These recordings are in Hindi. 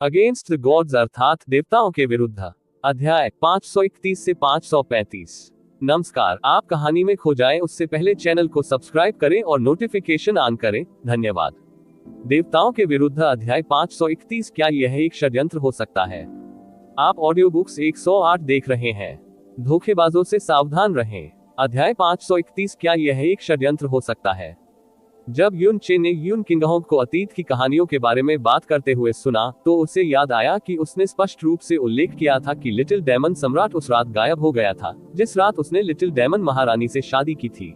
अगेंस्ट द गॉड्स अर्थात देवताओं के विरुद्ध। अध्याय 531 से 535। नमस्कार, आप कहानी में खो जाएं उससे पहले चैनल को सब्सक्राइब करें और नोटिफिकेशन ऑन करें। धन्यवाद। देवताओं के विरुद्ध अध्याय 531। क्या यह एक षड्यंत्र हो सकता है? आप ऑडियो बुक्स 108 देख रहे हैं। धोखेबाजों से सावधान रहें। अध्याय 531। क्या यह एक षड्यंत्र हो सकता है? जब युन चे ने युन किंगहोंग को अतीत की कहानियों के बारे में बात करते हुए सुना तो उसे याद आया कि उसने स्पष्ट रूप से उल्लेख किया था कि लिटिल डेमन सम्राट उस रात गायब हो गया था जिस रात उसने लिटिल डेमन महारानी से शादी की थी।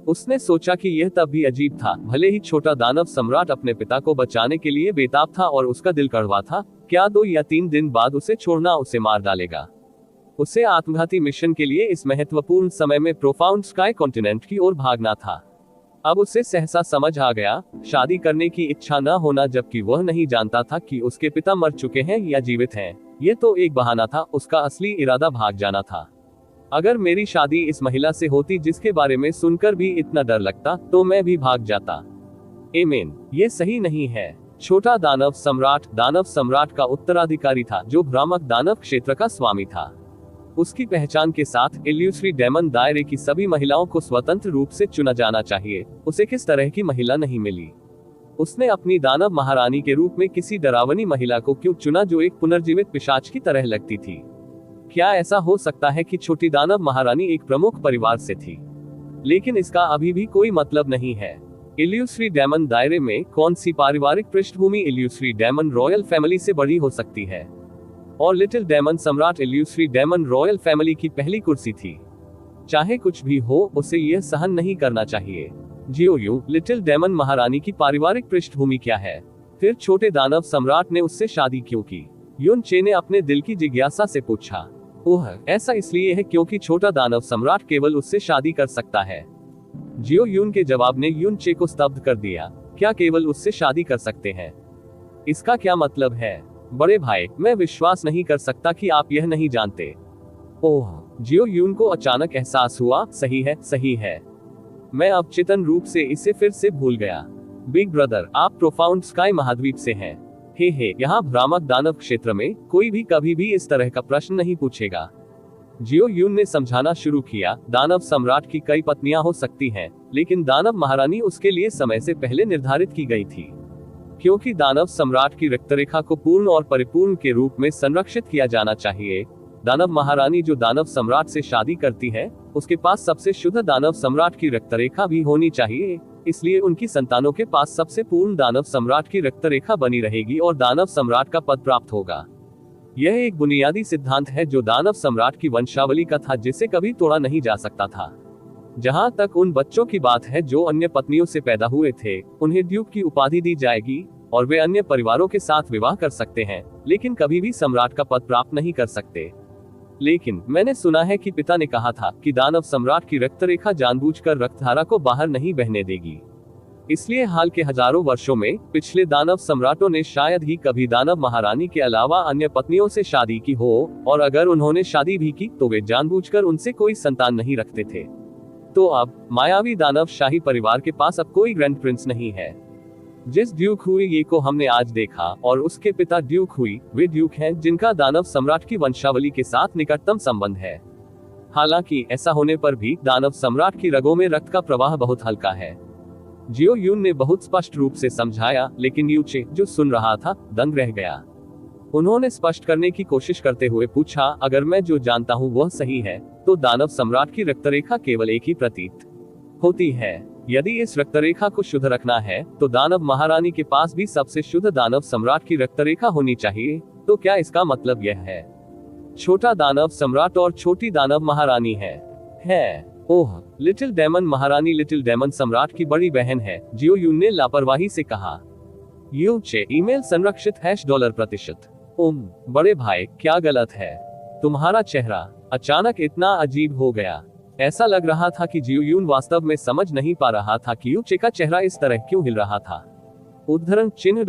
उसने सोचा कि यह तब भी अजीब था, भले ही छोटा दानव सम्राट अपने पिता को बचाने के लिए बेताब था और उसका दिल कड़वा था। क्या 2 या 3 दिन बाद उसे छोड़ना उसे मार डालेगा? उसे आत्मघाती मिशन के लिए इस महत्वपूर्ण समय में प्रोफाउंड स्काई कॉन्टिनेंट की ओर भागना था। अब उसे सहसा समझ आ गया, शादी करने की इच्छा न होना जबकि वह नहीं जानता था कि उसके पिता मर चुके हैं या जीवित हैं। यह तो एक बहाना था, उसका असली इरादा भाग जाना था। अगर मेरी शादी इस महिला से होती जिसके बारे में सुनकर भी इतना डर लगता तो मैं भी भाग जाता। एमेन। ये सही नहीं है। छोटा दानव सम्राट का उत्तराधिकारी था जो भ्रामक दानव क्षेत्र का स्वामी था। उसकी पहचान के साथ इल्यूसरी डेमन दायरे की सभी महिलाओं को स्वतंत्र रूप से चुना जाना चाहिए। उसे किस तरह की महिला नहीं मिली? उसने अपनी दानव महारानी के रूप में किसी डरावनी महिला को क्यों चुना जो एक पुनर्जीवित पिशाच की तरह लगती थी? क्या ऐसा हो सकता है कि छोटी दानव महारानी एक प्रमुख परिवार से थी? लेकिन इसका अभी भी कोई मतलब नहीं है। इल्यूसरी डेमन दायरे में कौन सी पारिवारिक पृष्ठभूमि इल्यूसरी डेमन रॉयल फैमिली से बड़ी हो सकती है? और लिटिल डेमन सम्राट इल्यूसरी डेमन रॉयल फैमिली की पहली कुर्सी थी। चाहे कुछ भी हो, उसे यह सहन नहीं करना चाहिए। जियो लिटिल डेमन महारानी की पारिवारिक पृष्ठभूमि क्या है? फिर छोटे दानव सम्राट ने उससे शादी क्यों की? युन चे ने अपने दिल की जिज्ञासा से पूछा। ओह, ऐसा इसलिए है क्योंकि छोटा दानव सम्राट केवल उससे शादी कर सकता है। जियो युन के जवाब ने युन चे को स्तब्ध कर दिया। क्या केवल उससे शादी कर सकते हैं? इसका क्या मतलब है? बड़े भाई, मैं विश्वास नहीं कर सकता कि आप यह नहीं जानते। ओह, जियो यून को अचानक एहसास हुआ, सही है। मैं अब चेतन रूप से इसे फिर से भूल गया। बिग ब्रदर, आप प्रोफाउंड स्काई महाद्वीप से हैं। हे, यहाँ भ्रामक दानव क्षेत्र में कोई भी कभी भी इस तरह का प्रश्न नहीं पूछेगा। जियो यून ने समझाना शुरू किया। दानव सम्राट की कई पत्नियां हो सकती हैं, लेकिन दानव महारानी उसके लिए समय से पहले निर्धारित की गई थी। क्योंकि दानव सम्राट की रक्तरेखा को पूर्ण और परिपूर्ण के रूप में संरक्षित किया जाना चाहिए, दानव महारानी जो दानव सम्राट से शादी करती है उसके पास सबसे शुद्ध दानव सम्राट की रक्तरेखा भी होनी चाहिए। इसलिए उनकी संतानों के पास सबसे पूर्ण दानव सम्राट की रक्तरेखा बनी रहेगी और दानव सम्राट का पद प्राप्त होगा। यह एक बुनियादी सिद्धांत है जो दानव सम्राट की वंशावली का था, जिसे कभी तोड़ा नहीं जा सकता था। जहां तक उन बच्चों की बात है जो अन्य पत्नियों से पैदा हुए थे, उन्हें ड्यूक की उपाधि दी जाएगी और वे अन्य परिवारों के साथ विवाह कर सकते हैं, लेकिन कभी भी सम्राट का पद प्राप्त नहीं कर सकते। लेकिन मैंने सुना है कि पिता ने कहा था कि दानव सम्राट की रक्तरेखा जानबूझकर रक्तधारा को बाहर नहीं बहने देगी। इसलिए हाल के हजारों वर्षों में पिछले दानव सम्राटों ने शायद ही कभी दानव महारानी के अलावा अन्य पत्नियों से शादी की हो, और अगर उन्होंने शादी भी की तो वे जानबूझकर उनसे कोई संतान नहीं रखते थे। तो अब मायावी दानव शाही परिवार के पास अब कोई ग्रैंड प्रिंस नहीं है। जिस ड्यूक हुई ये को हमने आज देखा और उसके पिता ड्यूक हुई, वे ड्यूक हैं जिनका दानव सम्राट की वंशावली के साथ निकटतम संबंध है। हालांकि ऐसा होने पर भी दानव सम्राट की रगों में रक्त का प्रवाह बहुत हल्का है। जियो यून ने बहुत स्पष्ट रूप से समझाया, लेकिन यू चे जो सुन रहा था दंग रह गया। उन्होंने स्पष्ट करने की कोशिश करते हुए पूछा, अगर मैं जो जानता हूँ वह सही है तो दानव सम्राट की रक्तरेखा केवल एक ही प्रतीत होती है। यदि इस रक्तरेखा को शुद्ध रखना है तो दानव महारानी के पास भी सबसे शुद्ध दानव सम्राट की रक्तरेखा होनी चाहिए। तो क्या इसका मतलब यह है छोटा दानव सम्राट और छोटी दानव महारानी है? ओह, लिटिल डेमन महारानी लिटिल डेमन सम्राट की बड़ी बहन है, जियो यून ने लापरवाही से कहा। यू चे ईमेल संरक्षित $% बड़े भाई, क्या गलत है? तुम्हारा चेहरा अचानक इतना अजीब हो गया। ऐसा लग रहा था कि जियो यून वास्तव में समझ नहीं पा रहा था कि यू चे का चेहरा इस तरह क्यों हिल रहा था। उद्धरण चिन्ह ...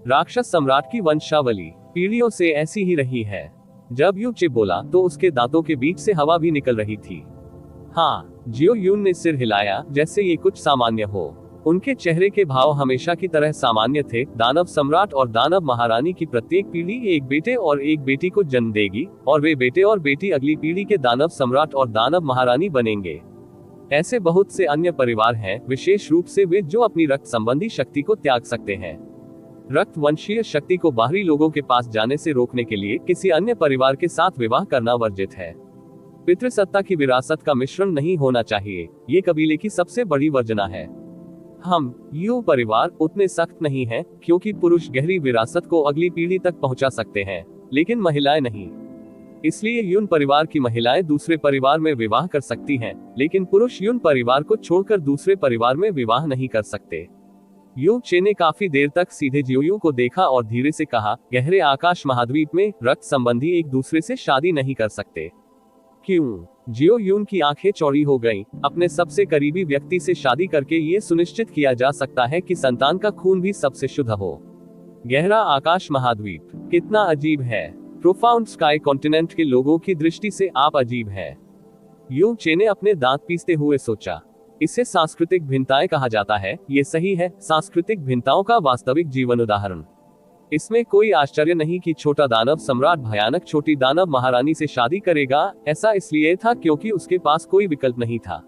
राक्षस सम्राट की वंशावली पीढ़ियों से ऐसी ही रही है। जब यू चे बोला तो उसके दांतों के बीच से हवा भी निकल रही थी। हाँ, जियो यून ने सिर हिलाया जैसे ये कुछ सामान्य हो। उनके चेहरे के भाव हमेशा की तरह सामान्य थे। दानव सम्राट और दानव महारानी की प्रत्येक पीढ़ी एक बेटे और एक बेटी को जन्म देगी, और वे बेटे और बेटी अगली पीढ़ी के दानव सम्राट और दानव महारानी बनेंगे। ऐसे बहुत से अन्य परिवार हैं, विशेष रूप से वे जो अपनी रक्त संबंधी शक्ति को त्याग सकते हैं। रक्त वंशीय शक्ति को बाहरी लोगों के पास जाने से रोकने के लिए किसी अन्य परिवार के साथ विवाह करना वर्जित है। पितृसत्ता की विरासत का मिश्रण नहीं होना चाहिए, ये कबीले की सबसे बड़ी वर्जना है। हम यू परिवार उतने सख्त नहीं हैं, क्योंकि पुरुष गहरी विरासत को अगली पीढ़ी तक पहुंचा सकते हैं, लेकिन महिलाएं नहीं। इसलिए यून परिवार की महिलाएं दूसरे परिवार में विवाह कर सकती हैं, लेकिन पुरुष यून परिवार को छोड़कर दूसरे परिवार में विवाह नहीं कर सकते। यू चे ने काफी देर तक सीधे जियोयू को देखा और धीरे से कहा, गहरे आकाश महाद्वीप में रक्त संबंधी एक दूसरे से शादी नहीं कर सकते। क्यों? जियो यून की आंखें चौड़ी हो गईं। अपने सबसे करीबी व्यक्ति से शादी करके ये सुनिश्चित किया जा सकता है कि संतान का खून भी सबसे शुद्ध हो। गहरा आकाश महाद्वीप कितना अजीब है। प्रोफाउंड स्काई कॉन्टिनेंट के लोगों की दृष्टि से आप अजीब है। यू चे ने अपने दांत पीसते हुए सोचा। इसे सांस्कृतिक भिन्नताएं कहा जाता है। ये सही है, सांस्कृतिक भिन्नताओं का वास्तविक जीवन उदाहरण। इसमें कोई आश्चर्य नहीं कि छोटा दानव सम्राट भयानक छोटी दानव महारानी से शादी करेगा। ऐसा इसलिए था क्योंकि उसके पास कोई विकल्प नहीं था।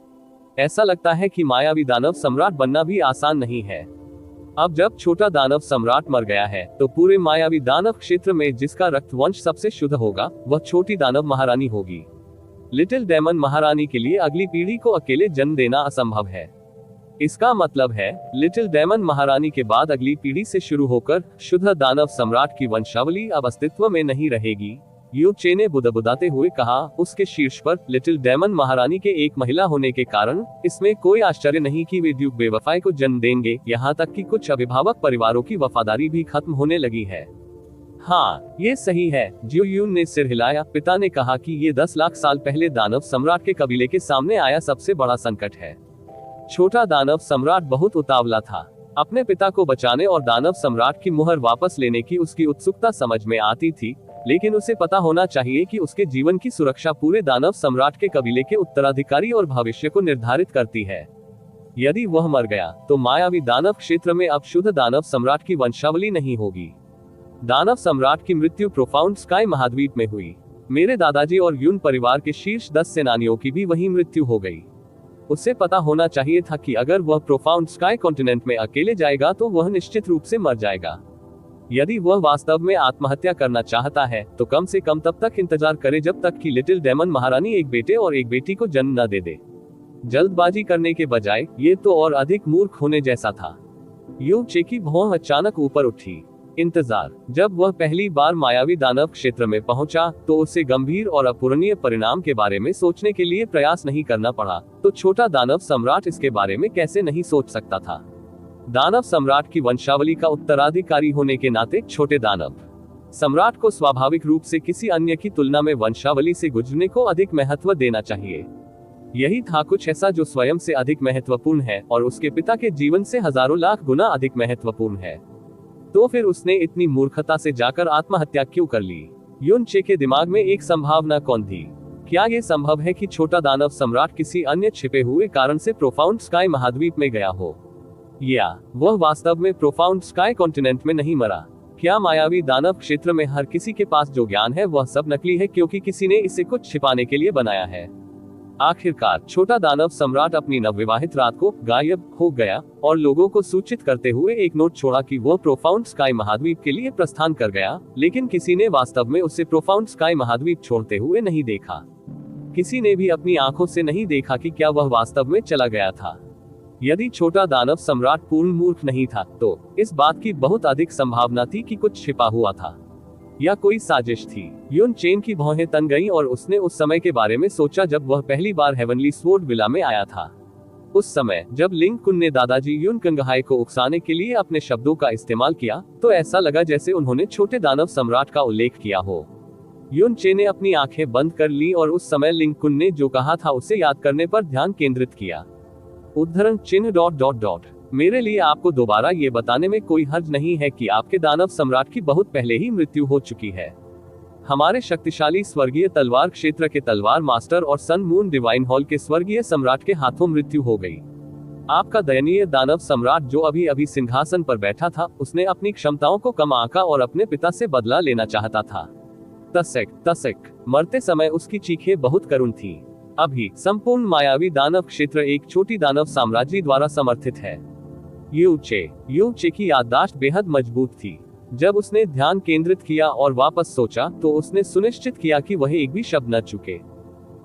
ऐसा लगता है कि मायावी दानव सम्राट बनना भी आसान नहीं है। अब जब छोटा दानव सम्राट मर गया है, तो पूरे मायावी दानव क्षेत्र में जिसका रक्तवंश सबसे शुद्ध होगा, वह छोटी दानव महारानी होगी। लिटिल डेमन महारानी के लिए अगली पीढ़ी को अकेले जन्म देना असंभव है। इसका मतलब है, लिटिल डेमन महारानी के बाद अगली पीढ़ी से शुरू होकर शुद्ध दानव सम्राट की वंशावली अब अस्तित्व में नहीं रहेगी। यू चे ने बुदबुदाते हुए कहा, उसके शीर्ष पर लिटिल डेमन महारानी के एक महिला होने के कारण इसमें कोई आश्चर्य नहीं कि वे ड्यूक बेवफाई को जन्म देंगे। यहाँ तक कि कुछ अभिभावक परिवारों की वफादारी भी खत्म होने लगी है। हाँ, ये सही है। जियो यून ने सिर हिलाया। पिता ने कहा कि ये 10 लाख साल पहले दानव सम्राट के कबीले के सामने आया सबसे बड़ा संकट है। छोटा दानव सम्राट बहुत उतावला था। अपने पिता को बचाने और दानव सम्राट की मुहर वापस लेने की उसकी उत्सुकता समझ में आती थी, लेकिन उसे पता होना चाहिए कि उसके जीवन की सुरक्षा पूरे दानव सम्राट के कबीले के उत्तराधिकारी और भविष्य को निर्धारित करती है। यदि वह मर गया, तो मायावी दानव क्षेत्र में अब शुद्ध दानव सम्राट की वंशावली नहीं होगी। दानव सम्राट की मृत्यु प्रोफाउंड स्काई महाद्वीप में हुई। मेरे दादाजी और यून परिवार के शीर्ष 10 सेनानियों की भी वही मृत्यु हो गई। उसे पता होना चाहिए था कि अगर वह प्रोफाउंड स्काई कॉन्टिनेंट में अकेले जाएगा तो वह निश्चित रूप से मर जाएगा। यदि वह वास्तव में आत्महत्या करना चाहता है, तो कम से कम तब तक इंतजार करे जब तक कि लिटिल डेमन महारानी एक बेटे और एक बेटी को जन्म न दे दे। जल्दबाजी करने के बजाय ये तो और अधिक मूर्ख होने जैसा था। यू चे की भौं अचानक ऊपर उठी। इंतजार। जब वह पहली बार मायावी दानव क्षेत्र में पहुंचा, तो उसे गंभीर और अपूरणीय परिणाम के बारे में सोचने के लिए प्रयास नहीं करना पड़ा। तो छोटा दानव सम्राट इसके बारे में कैसे नहीं सोच सकता था। दानव सम्राट की वंशावली का उत्तराधिकारी होने के नाते छोटे दानव सम्राट को स्वाभाविक रूप से किसी अन्य की तुलना में वंशावली से गुजरने को अधिक महत्व देना चाहिए। यही था कुछ ऐसा जो स्वयं से अधिक महत्वपूर्ण है और उसके पिता के जीवन से हजारों लाख गुना अधिक महत्वपूर्ण है। तो फिर उसने इतनी मूर्खता से जाकर आत्महत्या क्यों कर ली? यून चे के दिमाग में एक संभावना कौन थी? क्या यह संभव है कि छोटा दानव सम्राट किसी अन्य छिपे हुए कारण से प्रोफाउंड स्काई महाद्वीप में गया हो, या वह वास्तव में प्रोफाउंड स्काई कॉन्टिनेंट में नहीं मरा? क्या मायावी दानव क्षेत्र में हर किसी के पास जो ज्ञान है वह सब नकली है क्योंकि किसी ने इसे कुछ छिपाने के लिए बनाया है? आखिरकार छोटा दानव सम्राट अपनी नवविवाहित रात को गायब हो गया और लोगों को सूचित करते हुए एक नोट छोड़ा कि वह प्रोफाउंड स्काई महाद्वीप के लिए प्रस्थान कर गया, लेकिन किसी ने वास्तव में उसे प्रोफाउंड स्काई महाद्वीप छोड़ते हुए नहीं देखा। किसी ने भी अपनी आंखों से नहीं देखा कि क्या वह वास्तव में चला गया था। यदि छोटा दानव सम्राट पूर्ण मूर्ख नहीं था, तो इस बात की बहुत अधिक संभावना थी कि कुछ छिपा हुआ था या कोई साजिश थी। यून चेन की भौहें तन गईं और उसने उस समय के बारे में सोचा जब वह पहली बार हेवनली स्वॉर्ड विला में आया था। उस समय जब लिंग कुन ने दादाजी यून कंगहाई को उकसाने के लिए अपने शब्दों का इस्तेमाल किया, तो ऐसा लगा जैसे उन्होंने छोटे दानव सम्राट का उल्लेख किया हो। यून चे ने अपनी आंखें बंद कर ली और उस समय लिंग कुन ने जो कहा था उसे याद करने पर ध्यान केंद्रित किया। उद्धरण चिन्ह ... मेरे लिए आपको दोबारा ये बताने में कोई हर्ज नहीं है कि आपके दानव सम्राट की बहुत पहले ही मृत्यु हो चुकी है। हमारे शक्तिशाली स्वर्गीय तलवार क्षेत्र के तलवार मास्टर और सन मून डिवाइन हॉल के स्वर्गीय सम्राट के हाथों मृत्यु हो गई। आपका दयनीय दानव सम्राट जो अभी अभी सिंहासन पर बैठा था, उसने अपनी क्षमताओं को कम आंका और अपने पिता से बदला लेना चाहता था। तसक तसक। मरते समय उसकी चीखें बहुत करुण थी। अभी संपूर्ण मायावी दानव क्षेत्र एक छोटी दानव साम्राज्य द्वारा समर्थित है। यूचे की याददाश्त बेहद मजबूत थी। जब उसने ध्यान केंद्रित किया और वापस सोचा, तो उसने सुनिश्चित किया कि वह एक भी शब्द न चूके।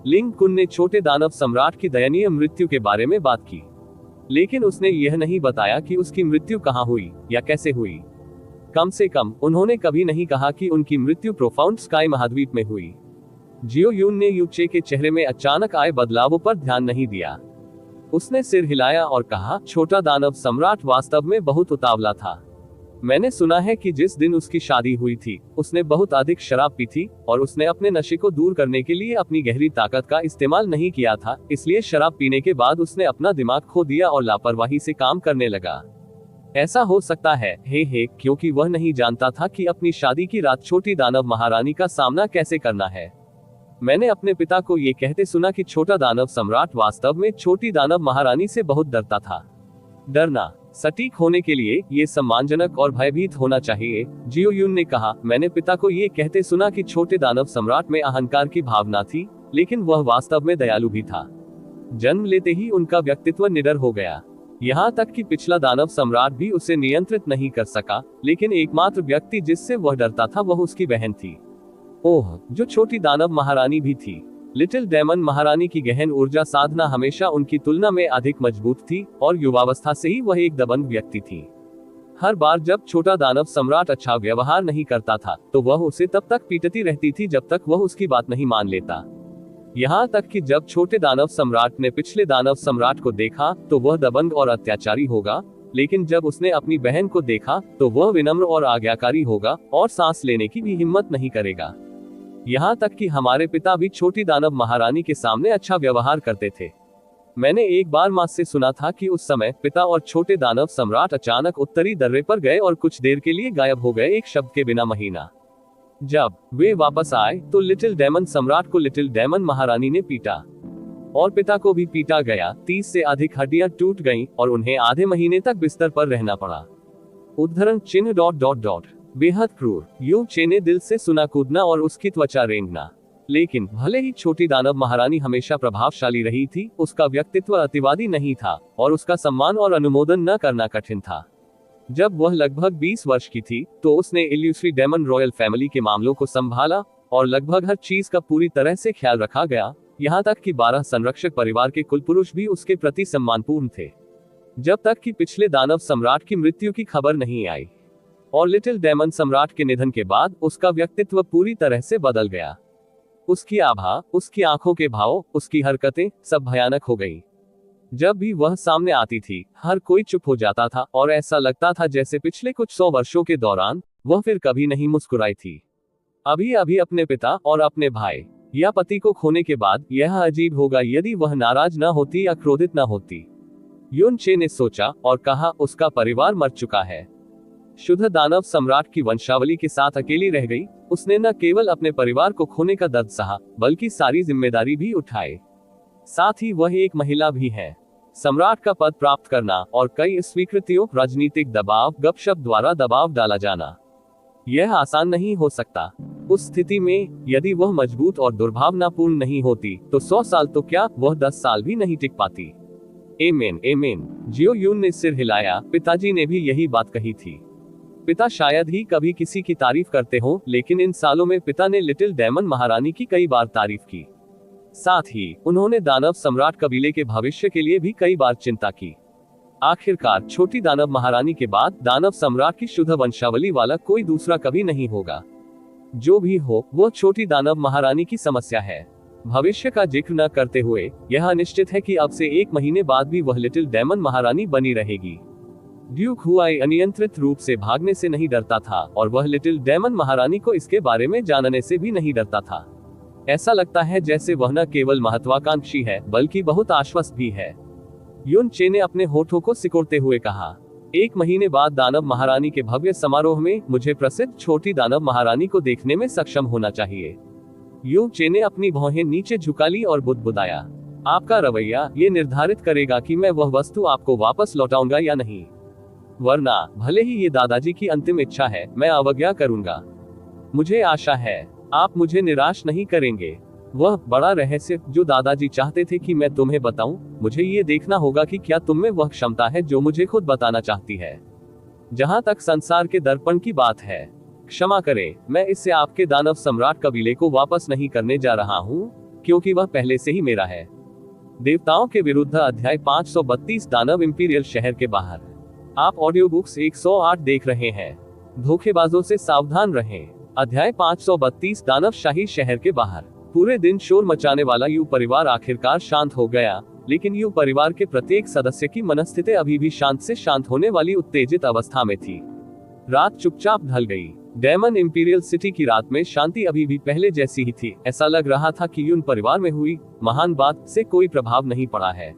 लिंग कुन ने छोटे दानव सम्राट की दयनीय मृत्यु के बारे में बात की, लेकिन उसने यह नहीं बताया कि उसकी मृत्यु कहाँ हुई या कैसे हुई। कम से कम उन्होंने कभी नहीं कहा कि उनकी मृत्यु प्रोफाउंड स्काई महाद्वीप में हुई। जियो यून ने यूचे के चेहरे में अचानक आए बदलावों पर ध्यान नहीं दिया। उसने सिर हिलाया और कहा, छोटा दानव सम्राट वास्तव में बहुत उतावला था। मैंने सुना है कि जिस दिन उसकी शादी हुई थी, उसने बहुत अधिक शराब पी थी और उसने अपने नशे को दूर करने के लिए अपनी गहरी ताकत का इस्तेमाल नहीं किया था, इसलिए शराब पीने के बाद उसने अपना दिमाग खो दिया और लापरवाही से काम करने लगा। ऐसा हो सकता है क्योंकि वह नहीं जानता था कि अपनी शादी की रात छोटी दानव महारानी का सामना कैसे करना है। मैंने अपने पिता को ये कहते सुना कि छोटा दानव सम्राट वास्तव में छोटी दानव महारानी से बहुत डरता था। डरना सटीक होने के लिए ये सम्मानजनक और भयभीत होना चाहिए, जियो यून ने कहा। मैंने पिता को ये कहते सुना कि छोटे दानव सम्राट में अहंकार की भावना थी, लेकिन वह वास्तव में दयालु भी था। जन्म लेते ही उनका व्यक्तित्व निडर हो गया। यहाँ तक कि पिछला दानव सम्राट भी उसे नियंत्रित नहीं कर सका, लेकिन एकमात्र व्यक्ति जिससे वह डरता था वह उसकी बहन थी। ओह, जो छोटी दानव महारानी भी थी। लिटिल डेमन महारानी की गहन ऊर्जा साधना हमेशा उनकी तुलना में अधिक मजबूत थी और युवावस्था से ही वह एक दबंग व्यक्ति थी। हर बार जब छोटा दानव सम्राट अच्छा व्यवहार नहीं करता था, तो वह उसे तब तक पीटती रहती थी जब तक वह उसकी बात नहीं मान लेता। यहाँ तक कि जब छोटे दानव सम्राट ने पिछले दानव सम्राट को देखा, तो वह दबंग और अत्याचारी होगा, लेकिन जब उसने अपनी बहन को देखा, तो वह विनम्र और आज्ञाकारी होगा और सांस लेने की भी हिम्मत नहीं करेगा। यहाँ तक कि हमारे पिता भी छोटी दानव महारानी के सामने अच्छा व्यवहार करते थे। मैंने एक बार माँ से सुना था कि उस समय पिता और छोटे दानव सम्राट अचानक उत्तरी दर्रे पर गए और कुछ देर के लिए गायब हो गए, एक शब्द के बिना। महीना जब वे वापस आए, तो लिटिल डेमन सम्राट को लिटिल डेमन महारानी ने पीटा और पिता को भी पीटा गया। 30 से अधिक हड्डियां टूट गईं और उन्हें आधे महीने तक बिस्तर पर रहना पड़ा। उद्धरण चिन्ह ... बेहद क्रूर। यूचे ने दिल से सुना कूदना और उसकी त्वचा रेंगना। लेकिन भले ही छोटी दानव महारानी हमेशा प्रभावशाली रही थी, उसका व्यक्तित्व अतिवादी नहीं था और उसका सम्मान और अनुमोदन न करना कठिन था। जब वह लगभग 20 वर्ष की थी, तो उसने इल्यूस्ट्री डेमन रॉयल फैमिली के मामलों को संभाला और लगभग हर चीज का पूरी तरह से ख्याल रखा गया, यहाँ तक कि 12 संरक्षक परिवार के कुलपुरुष भी उसके प्रति सम्मानपूर्ण थे, जब तक कि पिछले दानव सम्राट की मृत्यु की खबर नहीं आई। और लिटिल डेमन सम्राट के निधन के बाद उसका व्यक्तित्व पूरी तरह से बदल गया। उसकी आभा, उसकी आंखों के भाव, उसकी हरकतें सब भयानक हो गई। जब भी वह सामने आती थी, हर कोई चुप हो जाता था और ऐसा लगता था जैसे पिछले कुछ 100 वर्षों के दौरान वह फिर कभी नहीं मुस्कुराई थी। अभी अभी अपने पिता और अपने भाई या पति को खोने के बाद यह अजीब होगा यदि वह नाराज न होती या क्रोधित न होती। यूनचे ने सोचा और कहा, उसका परिवार मर चुका है। शुद्ध दानव सम्राट की वंशावली के साथ अकेली रह गई। उसने न केवल अपने परिवार को खोने का दर्द सहा, बल्कि सारी जिम्मेदारी भी उठाई। साथ ही वह एक महिला भी है। सम्राट का पद प्राप्त करना और कई स्वीकृतियों, राजनीतिक दबाव, गपशप द्वारा दबाव डाला जाना, यह आसान नहीं हो सकता। उस स्थिति में यदि वह मजबूत और दुर्भावनापूर्ण नहीं होती, तो 100 साल तो क्या, वह 10 साल भी नहीं टिक पाती। एमेन। जियो यून ने सिर हिलाया। पिताजी ने भी यही बात कही थी। पिता शायद ही कभी किसी की तारीफ करते हो, लेकिन इन सालों में पिता ने लिटिल डेमन महारानी की कई बार तारीफ की। साथ ही उन्होंने दानव सम्राट कबीले के भविष्य के लिए भी कई बार चिंता की। आखिरकार छोटी दानव महारानी के बाद दानव सम्राट की शुद्ध वंशावली वाला कोई दूसरा कभी नहीं होगा। जो भी हो, वो छोटी दानव महारानी की समस्या है। भविष्य का जिक्र न करते हुए यह निश्चित है कि अब से 1 महीने बाद भी वह लिटिल डेमन महारानी बनी रहेगी। ड्यूक हुआई अनियंत्रित रूप से भागने से नहीं डरता था और वह लिटिल डेमन महारानी को इसके बारे में जानने से भी नहीं डरता था। ऐसा लगता है जैसे वह न केवल महत्वाकांक्षी है, बल्कि बहुत आश्वस्त भी है। यूनचे ने अपने होठों को सिकोड़ते हुए कहा, 1 महीने बाद दानव महारानी के भव्य समारोह में मुझे प्रसिद्ध छोटी दानव महारानी को देखने में सक्षम होना चाहिए। यूनचे ने अपनी भौहें नीचे झुका ली और बुदबुदाया, आपका रवैया ये निर्धारित करेगा कि मैं वह वस्तु आपको वापस लौटाऊंगा या नहीं। वरना भले ही ये दादाजी की अंतिम इच्छा है, मैं अवज्ञा करूंगा। मुझे आशा है आप मुझे निराश नहीं करेंगे। वह बड़ा रहस्य जो दादाजी चाहते थे कि मैं तुम्हें बताऊं, मुझे ये देखना होगा कि क्या तुम में वह क्षमता है जो मुझे खुद बताना चाहती है। जहां तक संसार के दर्पण की बात है, क्षमा करें, मैं इससे आपके दानव सम्राट कबीले को वापस नहीं करने जा रहा हूं, क्योंकि वह पहले से ही मेरा है। देवताओं के विरुद्ध अध्याय 532 दानव इंपीरियल शहर के बाहर। आप ऑडियो बुक्स 108 देख रहे हैं। धोखेबाजों से सावधान रहें। अध्याय 532 दानव शाही शहर के बाहर। पूरे दिन शोर मचाने वाला यू परिवार आखिरकार शांत हो गया, लेकिन यू परिवार के प्रत्येक सदस्य की मनस्थिति अभी भी शांत से शांत होने वाली उत्तेजित अवस्था में थी। रात चुपचाप ढल गई। डेमन इंपीरियल सिटी की रात में शांति अभी भी पहले जैसी ही थी। ऐसा लग रहा था कि यून परिवार में हुई महान बात से कोई प्रभाव नहीं पड़ा है।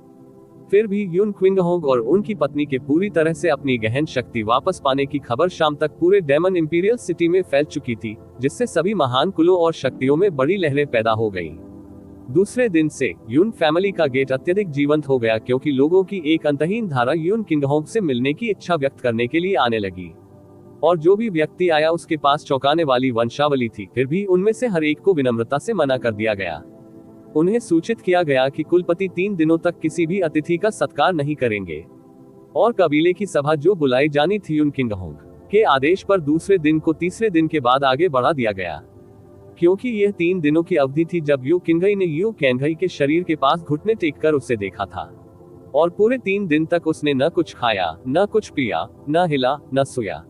फिर भी यून क्विंगहोंग और उनकी पत्नी के पूरी तरह से अपनी गहन शक्ति वापस पाने की खबर शाम तक पूरे डेमन इंपीरियल सिटी में फैल चुकी थी, जिससे सभी महान कुलों और शक्तियों में बड़ी लहरें पैदा हो गईं। दूसरे दिन से यून फैमिली का गेट अत्यधिक जीवंत हो गया, क्योंकि लोगों की एक अंतहीन धारा यून किंगहोंग से मिलने की इच्छा व्यक्त करने के लिए आने लगी। और जो भी व्यक्ति आया उसके पास चौंकाने वाली वंशावली थी। फिर भी उनमें से हर एक को विनम्रता से मना कर दिया गया। उन्हें सूचित किया गया कि कुलपति 3 दिनों तक किसी भी अतिथि का सत्कार नहीं करेंगे, और कबीले की सभा जो बुलाई जानी थी यून किंगहोंग के आदेश पर दूसरे दिन को तीसरे दिन के बाद आगे बढ़ा दिया गया, क्योंकि यह 3 दिनों की अवधि थी जब यू किंगई ने यू कैंगई के शरीर के पास घुटने टेक कर उसे देखा था। और पूरे 3 दिन तक उसने न कुछ खाया, न कुछ पिया, न हिला, न सोया।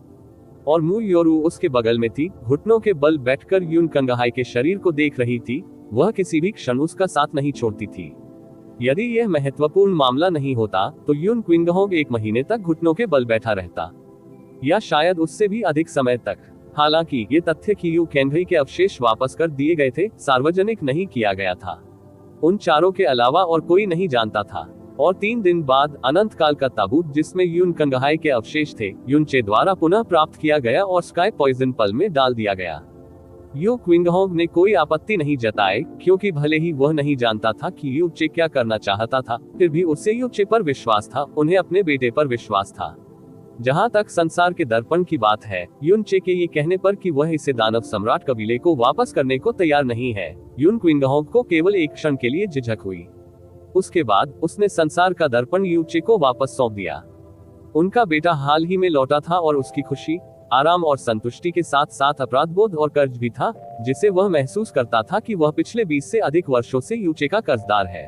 और मु योरू उसके बगल में थी, घुटनों के बल बैठकर यून कंगहाई के शरीर को देख रही थी। वह किसी भी क्षण उसका साथ नहीं छोड़ती थी। यदि यह महत्वपूर्ण मामला नहीं होता तो यून क्विंगहोंग 1 महीने तक घुटनों के बल बैठा रहता, या शायद उससे भी अधिक समय तक। हालांकि ये तथ्य कि यू कैंगई के अवशेष वापस कर दिए गए थे सार्वजनिक नहीं किया गया था। उन चारों के अलावा और कोई नहीं जानता था। और 3 दिन बाद अनंत काल का ताबूत जिसमें यून कंगहाई के अवशेष थे, यूनचे द्वारा पुनः प्राप्त किया गया और स्काई पॉइजन पल में डाल दिया गया। यू क्विंगहोंग ने कोई आपत्ति नहीं जताई, क्योंकि भले ही वह नहीं जानता था कि यूचे क्या करना चाहता था, फिर भी उसे यूचे पर विश्वास था, उन्हें अपने बेटे पर विश्वास था। जहां तक संसार के दर्पण की बात है, यूनचे के ये कहने पर कि वह इसे दानव सम्राट कबीले को वापस करने को तैयार नहीं है, यून क्विंगहोंग को केवल एक क्षण के लिए झिझक हुई। उसके बाद उसने संसार का दर्पण यूचे को वापस सौंप दिया। उनका बेटा हाल ही में लौटा था और उसकी खुशी, आराम और संतुष्टि के साथ साथ अपराधबोध और कर्ज भी था, जिसे वह महसूस करता था कि वह पिछले 20 से अधिक वर्षों से यूचे का कर्जदार है।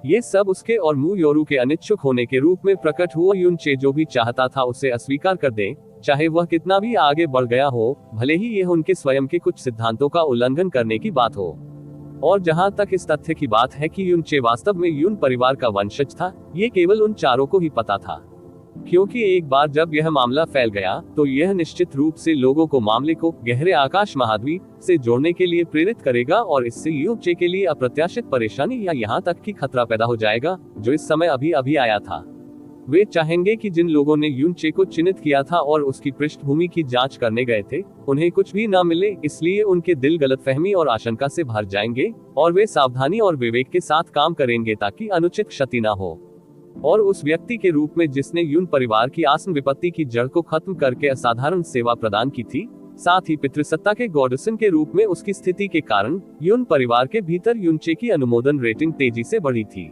ये सब उसके और मु योरू के अनिच्छुक होने के रूप में प्रकट हुआ। यूनचे जो भी चाहता था उसे अस्वीकार कर दे, चाहे वह कितना भी आगे बढ़ गया हो, भले ही यह उनके स्वयं के कुछ सिद्धांतों का उल्लंघन करने की बात हो। और जहां तक इस तथ्य की बात है कि यूनचे वास्तव में यून परिवार का वंशज था, ये केवल उन चारों को ही पता था, क्योंकि एक बार जब यह मामला फैल गया तो यह निश्चित रूप से लोगों को मामले को गहरे आकाश महाद्वीप से जोड़ने के लिए प्रेरित करेगा, और इससे यूचे के लिए अप्रत्याशित परेशानी या यहाँ तक कि खतरा पैदा हो जाएगा, जो इस समय अभी अभी आया था। वे चाहेंगे कि जिन लोगों ने यूनचे को चिन्हित किया था और उसकी पृष्ठभूमि की जांच करने गए थे, उन्हें कुछ भी न मिले, इसलिए उनके दिल गलतफहमी और आशंका से भर जाएंगे, और वे सावधानी और विवेक के साथ काम करेंगे ताकि अनुचित क्षति न हो। और उस व्यक्ति के रूप में जिसने यून परिवार की आसन विपत्ति की जड़ को खत्म करके असाधारण सेवा प्रदान की थी, साथ ही पितृसत्ता के गॉडसन के रूप में उसकी स्थिति के कारण यून परिवार के भीतर यूनचे की अनुमोदन रेटिंग तेजी से बढ़ी थी।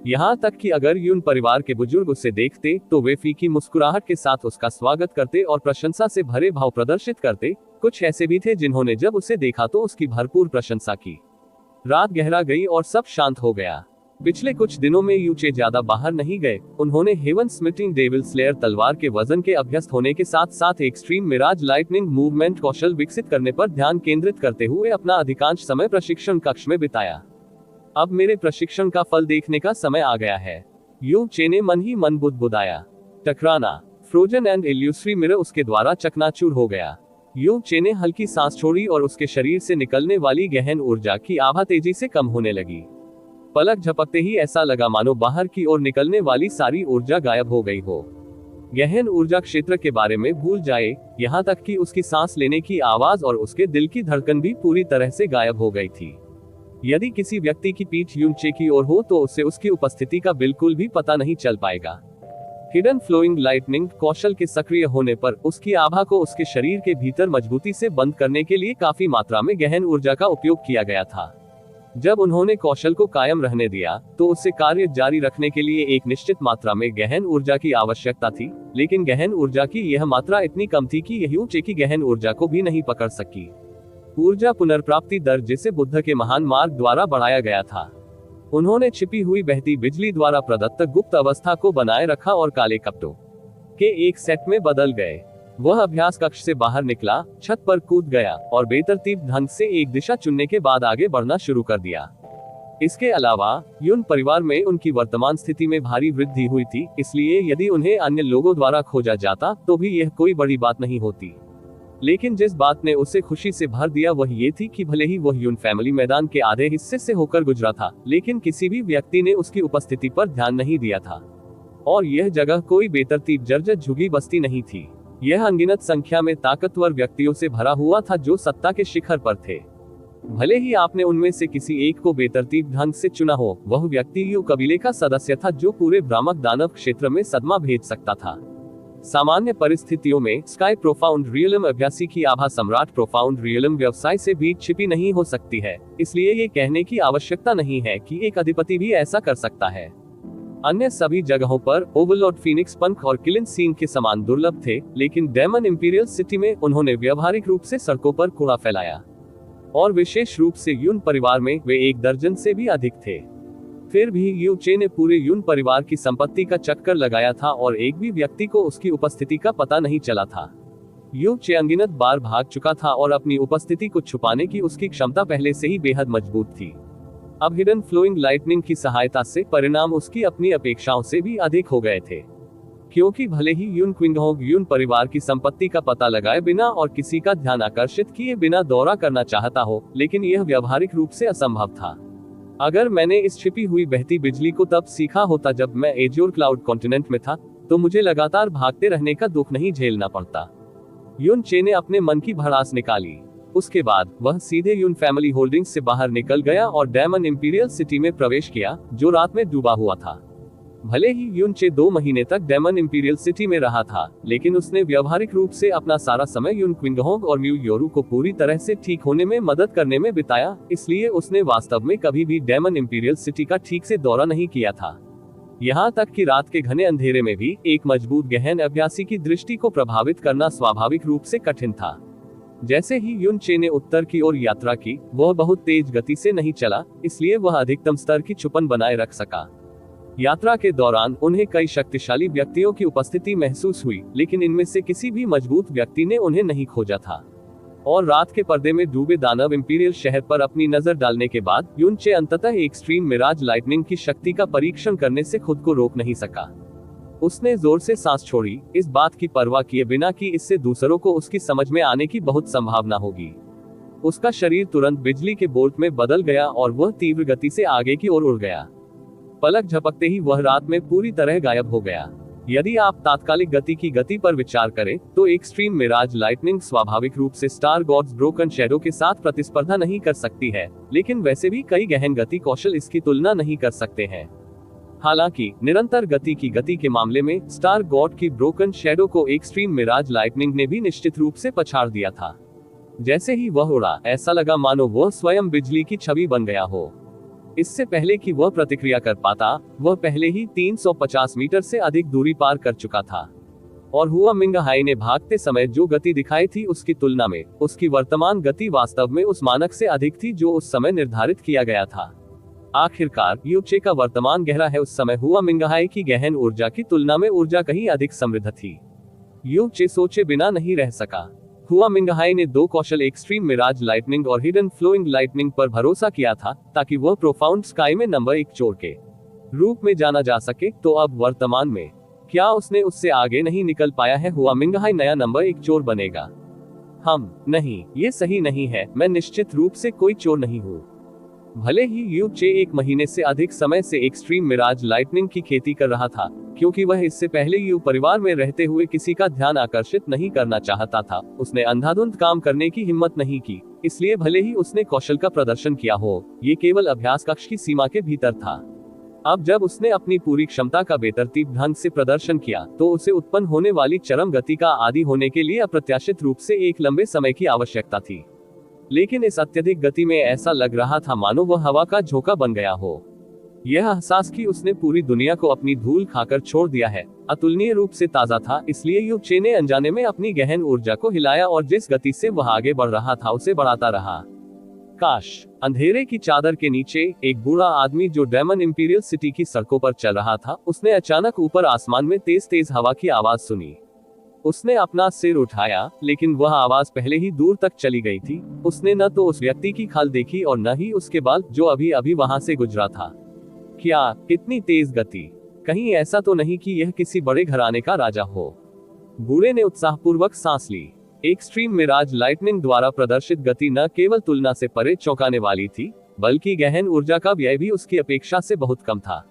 यहाँ तक कि अगर यून परिवार के बुजुर्ग उसे देखते तो वे फीकी मुस्कुराहट के साथ उसका स्वागत करते और प्रशंसा से भरे भाव प्रदर्शित करते। कुछ ऐसे भी थे जिन्होंने जब उसे देखा तो उसकी भरपूर प्रशंसा की। रात गहरा गई और सब शांत हो गया। पिछले कुछ दिनों में यूचे ज्यादा बाहर नहीं गए। उन्होंने हेवन स्मिटिंग डेविल स्लेयर तलवार के वजन के अभ्यस्त होने के साथ साथ एक्सट्रीम मिराज लाइटनिंग मूवमेंट कौशल विकसित करने पर ध्यान केंद्रित करते हुए अपना अधिकांश समय प्रशिक्षण कक्ष में बिताया। अब मेरे प्रशिक्षण का फल देखने का समय आ गया है, यूचे ने मन ही मन बुदबुदाया। टकराना, फ्रोजन एंड इल्यूसरी मिरर उसके द्वारा चकनाचूर हो गया। यूचे ने हल्की सांस छोड़ी और उसके शरीर से निकलने वाली गहन ऊर्जा की आभा तेजी से कम होने लगी। पलक झपकते ही ऐसा लगा मानो बाहर की ओर निकलने वाली सारी ऊर्जा गायब हो गई हो। गहन ऊर्जा क्षेत्र के बारे में भूल जाए, यहाँ तक कि उसकी सांस लेने की आवाज और उसके दिल की धड़कन भी पूरी तरह से गायब हो गई थी। यदि किसी व्यक्ति की पीठ यून चे की ओर हो तो उसे उसकी उपस्थिति का बिल्कुल भी पता नहीं चल पाएगा। हिडन फ्लोइंग लाइटनिंग कौशल के सक्रिय होने पर उसकी आभा को उसके शरीर के भीतर मजबूती से बंद करने के लिए काफी मात्रा में गहन ऊर्जा का उपयोग किया गया था। जब उन्होंने कौशल को कायम रहने दिया तो उसे कार्य जारी रखने के लिए एक निश्चित मात्रा में गहन ऊर्जा की आवश्यकता थी, लेकिन गहन ऊर्जा की यह मात्रा इतनी कम थी कि यह यून चे की गहन ऊर्जा को भी नहीं पकड़ सकी। ऊर्जा पुनर्प्राप्ति दर जिसे बुद्ध के महान मार्ग द्वारा बढ़ाया गया था। उन्होंने छिपी हुई बहती बिजली द्वारा प्रदत्त गुप्त अवस्था को बनाए रखा और काले कपटों के एक सेट में बदल गए। वह अभ्यास कक्ष से बाहर निकला, छत पर कूद गया और बेतरतीब ढंग से एक दिशा चुनने के बाद आगे बढ़ना शुरू कर दिया। इसके अलावा यून परिवार में उनकी वर्तमान स्थिति में भारी वृद्धि हुई थी, इसलिए यदि उन्हें अन्य लोगों द्वारा खोजा जाता तो भी यह कोई बड़ी बात नहीं होती। लेकिन जिस बात ने उसे खुशी से भर दिया वह ये थी कि भले ही वह यून फैमिली मैदान के आधे हिस्से से होकर गुजरा था, लेकिन किसी भी व्यक्ति ने उसकी उपस्थिति पर ध्यान नहीं दिया था। और यह जगह कोई बेतरतीब जर्जर झुगी बस्ती नहीं थी। यह अनगिनत संख्या में ताकतवर व्यक्तियों से भरा हुआ था जो सत्ता के शिखर पर थे। भले ही आपने उनमें से किसी एक को बेतरतीब ढंग से चुना हो, वह व्यक्ति यू कबीले का सदस्य था जो पूरे भ्रामक दानव क्षेत्र में सदमा भेज सकता था। सामान्य परिस्थितियों में स्काई प्रोफाउंड रियलम अभ्यासी की आभा सम्राट प्रोफाउंड रियलम व्यवसाय से भी छिपी नहीं हो सकती है, इसलिए ये कहने की आवश्यकता नहीं है कि एक अधिपति भी ऐसा कर सकता है। अन्य सभी जगहों पर ओवरलॉर्ड फीनिक्स पंख और किलिन सीन के समान दुर्लभ थे, लेकिन डेमन इंपीरियल सिटी में उन्होंने व्यावहारिक रूप से सड़कों पर कूड़ा फैलाया, और विशेष रूप से यून परिवार में वे 1 दर्जन से भी अधिक थे। फिर भी यू चे ने पूरे यून परिवार की संपत्ति का चक्कर लगाया था और एक भी व्यक्ति को उसकी उपस्थिति का पता नहीं चला था। यू चे अनगिनत बार भाग चुका था और अपनी उपस्थिति को छुपाने की उसकी क्षमता पहले से ही बेहद मजबूत थी। अब हिडन फ्लोइंग लाइटनिंग की सहायता से परिणाम उसकी अपनी अपेक्षाओं से भी अधिक हो गए थे, क्योंकि भले ही यून क्विंगहोग यून परिवार की संपत्ति का पता लगाए बिना और किसी का ध्यान आकर्षित किए बिना दौरा करना चाहता हो, लेकिन यह व्यावहारिक रूप से असंभव था। अगर मैंने इस छिपी हुई बहती बिजली को तब सीखा होता जब मैं एज्योर क्लाउड कॉन्टिनेंट में था, तो मुझे लगातार भागते रहने का दुख नहीं झेलना पड़ता। यून चे ने अपने मन की भड़ास निकाली। उसके बाद वह सीधे यून फैमिली होल्डिंग्स से बाहर निकल गया और डेमन इंपीरियल सिटी में प्रवेश किया, जो रात में डूबा हुआ था। भले ही यून चे 2 महीने तक डेमन इंपीरियल सिटी में रहा था, लेकिन उसने व्यावहारिक रूप से अपना सारा समय यून क्विंगहोग और म्यू योरू को पूरी तरह से ठीक होने में मदद करने में बिताया, इसलिए उसने वास्तव में कभी भी डेमन इंपीरियल सिटी का ठीक से दौरा नहीं किया था। यहाँ तक कि रात के घने अंधेरे में भी एक मजबूत गहन अभ्यासी की दृष्टि को प्रभावित करना स्वाभाविक रूप से कठिन था। जैसे ही यून चे ने उत्तर की ओर यात्रा की, वह बहुत तेज गति से नहीं चला, इसलिए वह अधिकतम स्तर की छुपन बनाए रख सका। यात्रा के दौरान उन्हें कई शक्तिशाली व्यक्तियों की उपस्थिति महसूस हुई, लेकिन इनमें से किसी भी मजबूत व्यक्ति ने उन्हें नहीं खोजा था। और रात के पर्दे में डूबे दानव इंपीरियल शहर पर अपनी नजर डालने के बाद यून चे अंततः एक्सट्रीम मिराज लाइटनिंग की शक्ति का परीक्षण करने से खुद को रोक नहीं सका। उसने जोर से सांस छोड़ी, इस बात की परवाह किए बिना कि इससे दूसरों को उसकी समझ में आने की बहुत संभावना होगी। उसका शरीर तुरंत बिजली के बोल्ट में बदल गया और वह तीव्र गति से आगे की ओर उड़ गया। पलक झपकते ही वह रात में पूरी तरह गायब हो गया। यदि आप तात्कालिक गति की गति पर विचार करें, तो एक्सट्रीम मिराज लाइटनिंग स्वाभाविक रूप से स्टार गॉड्स ब्रोकन शैडो के साथ प्रतिस्पर्धा नहीं कर सकती है, लेकिन वैसे भी कई गहन गति कौशल इसकी तुलना नहीं कर सकते हैं। हालांकि निरंतर गति की गति के मामले में स्टार गॉड की ब्रोकन शैडो को एक्सट्रीम मिराज लाइटनिंग ने भी निश्चित रूप से पछाड़ दिया था। जैसे ही वह उड़ा, ऐसा लगा मानो वह स्वयं बिजली की छवि बन गया हो। इससे पहले कि वह प्रतिक्रिया कर पाता, वह पहले ही 350 मीटर से अधिक दूरी पार कर चुका था। और हुआ मिंगहाई ने भागते समय जो गति दिखाई थी उसकी तुलना में उसकी वर्तमान गति वास्तव में उस मानक से अधिक थी जो उस समय निर्धारित किया गया था। आखिरकार यू चे का वर्तमान गहरा है उस समय हुआ मिंगहाई की गहन ऊर्जा की तुलना में ऊर्जा कहीं अधिक समृद्ध थी। यू चे सोचे बिना नहीं रह सका। हुआ मिंगहाई ने 2 कौशल एक्सट्रीम मिराज लाइटनिंग और हिडन फ्लोइंग लाइटनिंग पर भरोसा किया था ताकि वह प्रोफाउंड स्काई में नंबर 1 चोर के रूप में जाना जा सके। तो अब वर्तमान में क्या उसने उससे आगे नहीं निकल पाया है? हुआ मिंगहाई नया नंबर 1 चोर बनेगा? नहीं, ये सही नहीं है। मैं निश्चित रूप से कोई चोर नहीं हूँ। भले ही यू चे 1 महीने से अधिक समय से एक्सट्रीम मिराज लाइटनिंग की खेती कर रहा था, क्योंकि वह इससे पहले यू परिवार में रहते हुए किसी का ध्यान आकर्षित नहीं करना चाहता था, उसने अंधाधुंध काम करने की हिम्मत नहीं की। इसलिए भले ही उसने कौशल का प्रदर्शन किया हो, ये केवल अभ्यास कक्ष की सीमा के भीतर था। अब जब उसने अपनी पूरी क्षमता का बेतरतीब ढंग से प्रदर्शन किया, तो उसे उत्पन्न होने वाली चरम गति का आदी होने के लिए अप्रत्याशित रूप से एक लंबे समय की आवश्यकता थी। लेकिन इस अत्यधिक गति में ऐसा लग रहा था मानो वह हवा का झोंका बन गया हो। यह एहसास कि उसने पूरी दुनिया को अपनी धूल खाकर छोड़ दिया है, अतुलनीय रूप से ताजा था। इसलिए यू चे ने अनजाने में अपनी गहन ऊर्जा को हिलाया और जिस गति से वह आगे बढ़ रहा था उसे बढ़ाता रहा। काश अंधेरे की चादर के नीचे एक बूढ़ा आदमी जो डेमन इंपीरियल सिटी की सड़कों पर चल रहा था, उसने अचानक ऊपर आसमान में तेज तेज हवा की आवाज सुनी। उसने अपना सिर उठाया, लेकिन वह आवाज पहले ही दूर तक चली गई थी। उसने न तो उस व्यक्ति की खाल देखी और न ही उसके बाल जो अभी अभी वहां से गुजरा था। क्या कितनी तेज गति! कहीं ऐसा तो नहीं कि यह किसी बड़े घराने का राजा हो? बूढ़े ने उत्साहपूर्वक सांस ली। एक्सट्रीम मिराज लाइटनिंग द्वारा प्रदर्शित गति न केवल तुलना से परे चौंकाने वाली थी, बल्कि गहन ऊर्जा का व्यय भी उसकी अपेक्षा से बहुत कम था।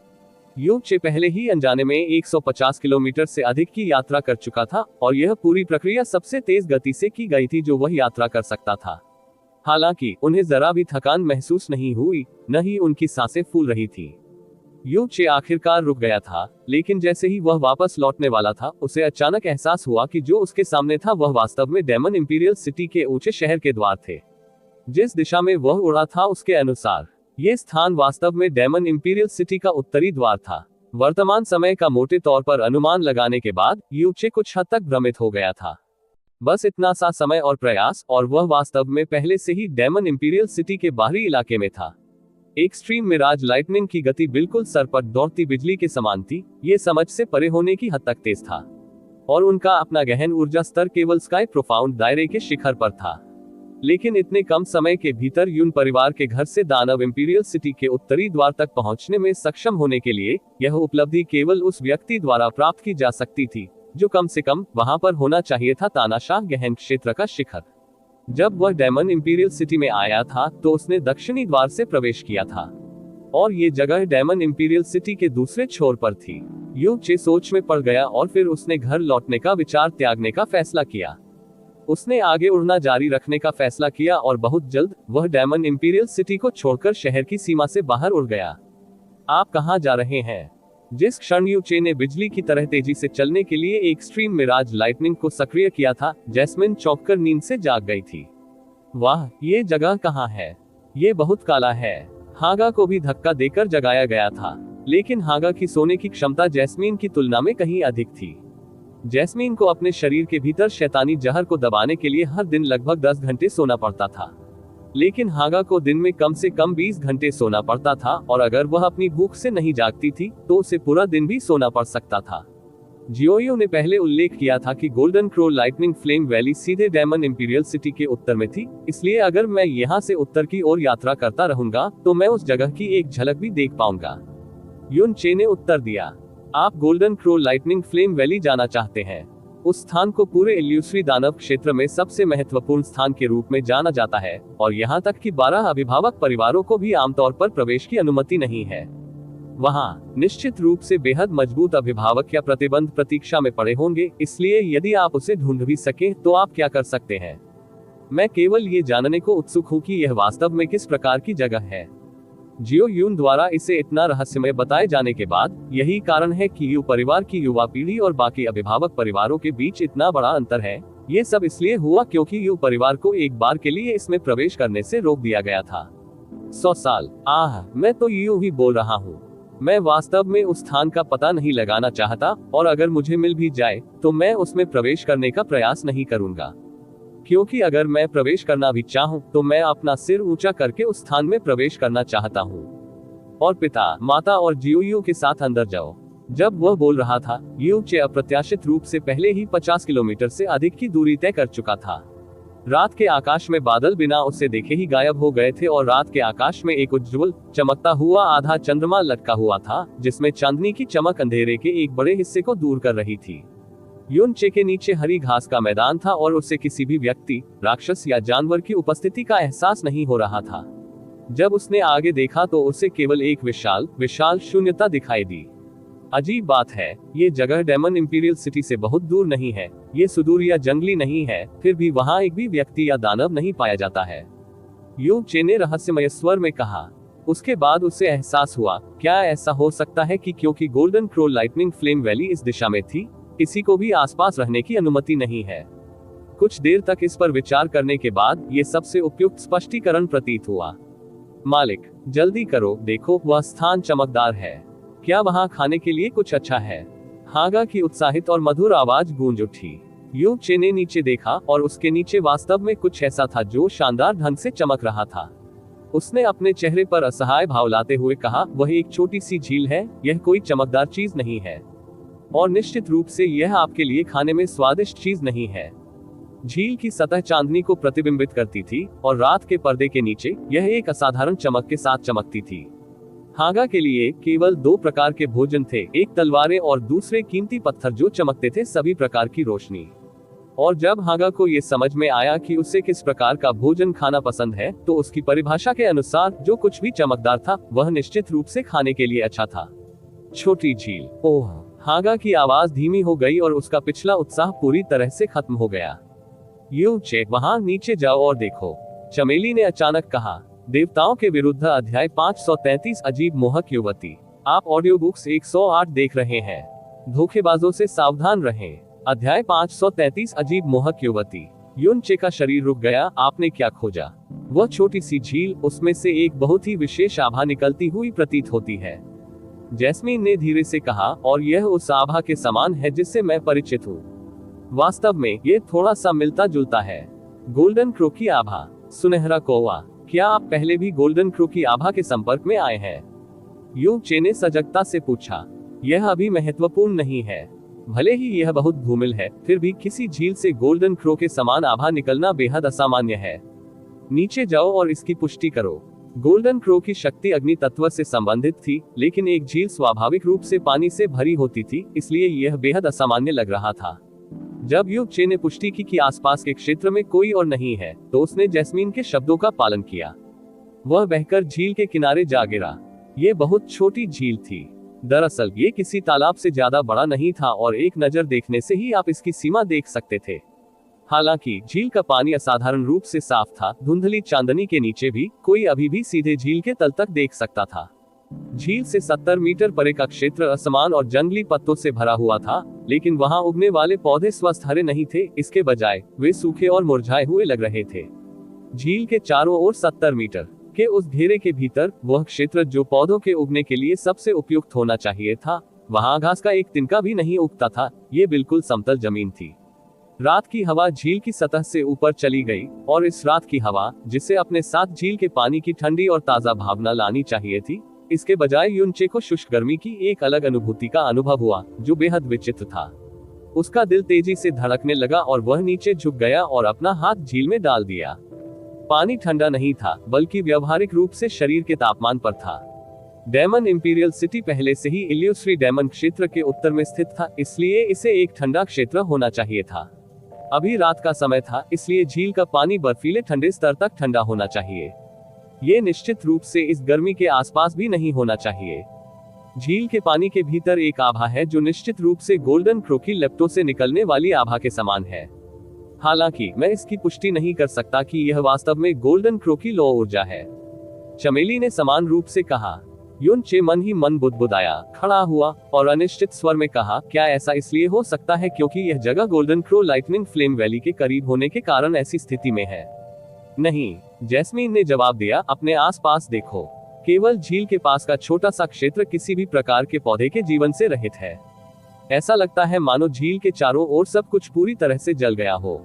यू चे पहले ही अनजाने में 150 किलोमीटर से अधिक की यात्रा कर चुका था और यह पूरी प्रक्रिया सबसे तेज गति से की गई थी जो वह यात्रा कर सकता था। हालांकि उन्हें जरा भी थकान महसूस नहीं हुई, न ही उनकी सांसें फूल रही थी। यू चे आखिरकार रुक गया था, लेकिन जैसे ही वह वापस लौटने वाला था, उसे अचानक एहसास हुआ कि जो उसके सामने था वह वास्तव में डेमन इंपीरियल सिटी के ऊंचे शहर के द्वार थे। जिस दिशा में वह उड़ा था उसके अनुसार ये स्थान वास्तव में डेमन इंपीरियल सिटी का उत्तरी द्वार था। वर्तमान समय का मोटे तौर पर अनुमान लगाने के बाद यू चे कुछ हद तक भ्रमित हो गया था। बस इतना सा समय और प्रयास और वह वास्तव में पहले से ही डेमन इंपीरियल सिटी के बाहरी इलाके में था। एक्सट्रीम मिराज लाइटनिंग की गति बिल्कुल सर पर दौड़ती बिजली के समान थी। ये समझ से परे होने की हद तक तेज था और उनका अपना गहन ऊर्जा स्तर केवल स्काई प्रोफाउंड दायरे के शिखर पर था। लेकिन इतने कम समय के भीतर यून परिवार के घर से दानव इंपीरियल सिटी के उत्तरी द्वार तक पहुंचने में सक्षम होने के लिए यह उपलब्धि केवल उस व्यक्ति द्वारा प्राप्त की जा सकती थी जो कम से कम वहां पर होना चाहिए था, तानाशाह गहन क्षेत्र का शिखर। जब वह डेमन इंपीरियल सिटी में आया था तो उसने दक्षिणी द्वार से प्रवेश किया था और ये जगह डेमन इंपीरियल सिटी के दूसरे छोर पर थी। यू चे सोच में पड़ गया और फिर उसने घर लौटने का विचार त्यागने का फैसला किया। उसने आगे उड़ना जारी रखने का फैसला किया और बहुत जल्द वह डेमन इंपीरियल सिटी को छोड़कर शहर की सीमा से बाहर उड़ गया। आप कहां जा रहे हैं? जिस क्षण यू चे ने बिजली की तरह तेजी से चलने के लिए एक्सट्रीम मिराज लाइटनिंग को सक्रिय किया था, जैस्मिन चौंककर नींद से जाग गई थी। वाह, ये जगह कहाँ है? ये बहुत काला है। हागा को भी धक्का देकर जगाया गया था, लेकिन हागा की सोने की क्षमता जैस्मीन की तुलना में कहीं अधिक थी। जैस्मीन को अपने शरीर के भीतर शैतानी जहर को दबाने के लिए हर दिन लगभग 10 घंटे सोना पड़ता था, लेकिन हागा को दिन में कम से कम 20 घंटे सोना पड़ता था और अगर वह अपनी भूख से नहीं जागती थी तो उसे पूरा दिन भी सोना पड़ सकता था। जियोयू ने पहले उल्लेख किया था कि golden crow lightning flame valley सीधे डेमन इंपीरियल सिटी के उत्तर में थी, इसलिए अगर मैं यहाँ से उत्तर की ओर यात्रा करता रहूंगा तो मैं उस जगह की एक झलक भी देख पाऊंगा। यून चे ने उत्तर दिया, आप golden crow lightning flame valley जाना चाहते हैं। उस स्थान को पूरे इल्यूसरी दानव क्षेत्र में सबसे महत्वपूर्ण स्थान के रूप में जाना जाता है और यहाँ तक कि 12 अभिभावक परिवारों को भी आमतौर पर प्रवेश की अनुमति नहीं है। वहाँ निश्चित रूप से बेहद मजबूत अभिभावक या प्रतिबंध प्रतीक्षा में पड़े होंगे, इसलिए यदि आप उसे ढूंढ भी सकें तो आप क्या कर सकते हैं? मैं केवल ये जानने को उत्सुक हूँ कि यह वास्तव में किस प्रकार की जगह है। जियो यून द्वारा इसे इतना रहस्यमय बताए जाने के बाद यही कारण है कि यू परिवार की युवा पीढ़ी और बाकी अभिभावक परिवारों के बीच इतना बड़ा अंतर है। ये सब इसलिए हुआ क्योंकि यू परिवार को एक बार के लिए इसमें प्रवेश करने से रोक दिया गया था। 100 साल, मैं तो यूं ही बोल रहा हूँ। मैं वास्तव में उस स्थान का पता नहीं लगाना चाहता और अगर मुझे मिल भी जाए तो मैं उसमें प्रवेश करने का प्रयास नहीं करूंगा, क्योंकि अगर मैं प्रवेश करना भी चाहूं तो मैं अपना सिर ऊंचा करके उस स्थान में प्रवेश करना चाहता हूं। और पिता, माता और जियोयू के साथ अंदर जाओ। जब वह बोल रहा था, यू चे अप्रत्याशित रूप से पहले ही 50 किलोमीटर से अधिक की दूरी तय कर चुका था। रात के आकाश में बादल बिना उसे देखे ही गायब हो गए थे और रात के आकाश में एक उज्ज्वल चमकता हुआ आधा चंद्रमा लटका हुआ था, जिसमें चांदनी की चमक अंधेरे के एक बड़े हिस्से को दूर कर रही थी। यून चे के नीचे हरी घास का मैदान था और उसे किसी भी व्यक्ति, राक्षस या जानवर की उपस्थिति का एहसास नहीं हो रहा था। जब उसने आगे देखा तो उसे केवल एक विशाल शून्यता दिखाई दी। अजीब बात है, ये जगह डेमन इंपीरियल सिटी से बहुत दूर नहीं है, ये सुदूर या जंगली नहीं है, फिर भी वहाँ एक भी व्यक्ति या दानव नहीं पाया जाता है, यू चे ने रहस्यमय स्वर में कहा। उसके बाद उसे एहसास हुआ, क्या ऐसा हो सकता है कि क्योंकि golden crow lightning flame valley इस दिशा में थी, किसी को भी आसपास रहने की अनुमति नहीं है। कुछ देर तक इस पर विचार करने के बाद ये सबसे उपयुक्त स्पष्टीकरण प्रतीत हुआ। मालिक, जल्दी करो, देखो वह स्थान चमकदार है, क्या वहाँ खाने के लिए कुछ अच्छा है? हागा की उत्साहित और मधुर आवाज गूंज उठी। यू चे ने नीचे देखा और उसके नीचे वास्तव में कुछ ऐसा था जो शानदार ढंग से चमक रहा था। उसने अपने चेहरे पर असहाय भाव लाते हुए कहा, वह एक छोटी सी झील है, यह कोई चमकदार चीज नहीं है, और निश्चित रूप से यह आपके लिए खाने में स्वादिष्ट चीज नहीं है। झील की सतह चांदनी को प्रतिबिंबित करती थी और रात के पर्दे के नीचे यह एक असाधारण चमक के साथ चमकती थी। हागा के लिए केवल 2 प्रकार के भोजन थे, एक तलवारें और दूसरे कीमती पत्थर जो चमकते थे सभी प्रकार की रोशनी। और जब हागा को ये समझ में आया कि उसे किस प्रकार का भोजन खाना पसंद है, तो उसकी परिभाषा के अनुसार जो कुछ भी चमकदार था वह निश्चित रूप से खाने के लिए अच्छा था। छोटी झील। ओह, हागा की आवाज धीमी हो गई और उसका पिछला उत्साह पूरी तरह से खत्म हो गया। यू चे, वहां नीचे जाओ और देखो, चमेली ने अचानक कहा। देवताओं के विरुद्ध अध्याय 533 अजीब मोहक युवती। आप ऑडियो बुक्स 108 देख रहे हैं। धोखेबाजों से सावधान रहें। अध्याय 533 अजीब मोहक युवती। युन चे का शरीर रुक गया। आपने क्या खोजा? वह छोटी सी झील, उसमें से एक बहुत ही विशेष आभा निकलती हुई प्रतीत होती है, जैस्मीन ने धीरे से कहा, और यह उस आभा के समान है जिससे मैं परिचित हूँ। वास्तव में ये थोड़ा सा मिलता जुलता है। गोल्डन क्रो की आभा। सुनहरा कौवा, क्या आप पहले भी गोल्डन क्रो की आभा के संपर्क में आए हैं? यू चे ने सजगता से पूछा। यह अभी महत्वपूर्ण नहीं है, भले ही यह बहुत धूमिल है, फिर भी किसी झील से गोल्डन क्रो के समान आभा निकलना बेहद असामान्य है। नीचे जाओ और इसकी पुष्टि करो। गोल्डन क्रो की शक्ति अग्नि तत्व से संबंधित थी, लेकिन एक झील स्वाभाविक रूप से पानी से भरी होती थी, इसलिए यह बेहद असामान्य लग रहा था। जब यू चे ने पुष्टि की कि आसपास के क्षेत्र में कोई और नहीं है, तो उसने जैस्मीन के शब्दों का पालन किया। वह बहकर झील के किनारे जा गिरा। ये बहुत छोटी झील थी। दरअसल ये किसी तालाब से ज्यादा बड़ा नहीं था और एक नजर देखने से ही आप इसकी सीमा देख सकते थे। हालांकि झील का पानी असाधारण रूप से साफ था, धुंधली चांदनी के नीचे भी कोई अभी भी सीधे झील के तल तक देख सकता था। झील से 70 मीटर परे का क्षेत्र असमान और जंगली पत्तों से भरा हुआ था, लेकिन वहां उगने वाले पौधे स्वस्थ हरे नहीं थे, इसके बजाय वे सूखे और मुरझाए हुए लग रहे थे। झील के चारों ओर 70 मीटर के उस घेरे के भीतर वह क्षेत्र जो पौधों के उगने के लिए सबसे उपयुक्त होना चाहिए था, वहां घास का एक तिनका भी नहीं उगता था। ये बिल्कुल समतल जमीन थी। रात की हवा झील की सतह से ऊपर चली गई, और इस रात की हवा, जिसे अपने साथ झील के पानी की ठंडी और ताजा भावना लानी चाहिए थी, इसके बजाय युनचे को शुष्क गर्मी की एक अलग अनुभूति का अनुभव हुआ, जो बेहद विचित्र था। उसका दिल तेजी से धड़कने लगा और वह नीचे झुक गया और अपना हाथ झील में डाल दिया। पानी ठंडा नहीं था, बल्कि व्यवहारिक रूप से शरीर के तापमान पर था। डेमन इंपीरियल सिटी पहले से ही इल्यूश्री डेमन क्षेत्र के उत्तर में स्थित था, इसलिए इसे एक ठंडा क्षेत्र होना चाहिए था। अभी रात का समय था, इसलिए झील का पानी बर्फीले ठंडे स्तर तक ठंडा होना चाहिए। ये निश्चित रूप से इस गर्मी के आसपास भी नहीं होना चाहिए। झील के पानी के भीतर एक आभा है जो निश्चित रूप से गोल्डन क्रो की लेप्टो से निकलने वाली आभा के समान है। हालांकि मैं इसकी पुष्टि नहीं कर सकता कि यह वास्तव में गोल्डन क्रो की लौ ऊर्जा है, चमेली ने समान रूप से कहा। युनचे मन ही मन बुदबुदाया, खड़ा हुआ और अनिश्चित स्वर में कहा, क्या ऐसा इसलिए हो सकता है क्योंकि यह जगह golden crow lightning flame valley के करीब होने के कारण ऐसी स्थिति में है? नहीं, जैस्मीन ने जवाब दिया, अपने आसपास देखो। केवल झील के पास का छोटा सा क्षेत्र किसी भी प्रकार के पौधे के जीवन से रहित है। ऐसा लगता है मानो झील के चारों ओर सब कुछ पूरी तरह से जल गया हो।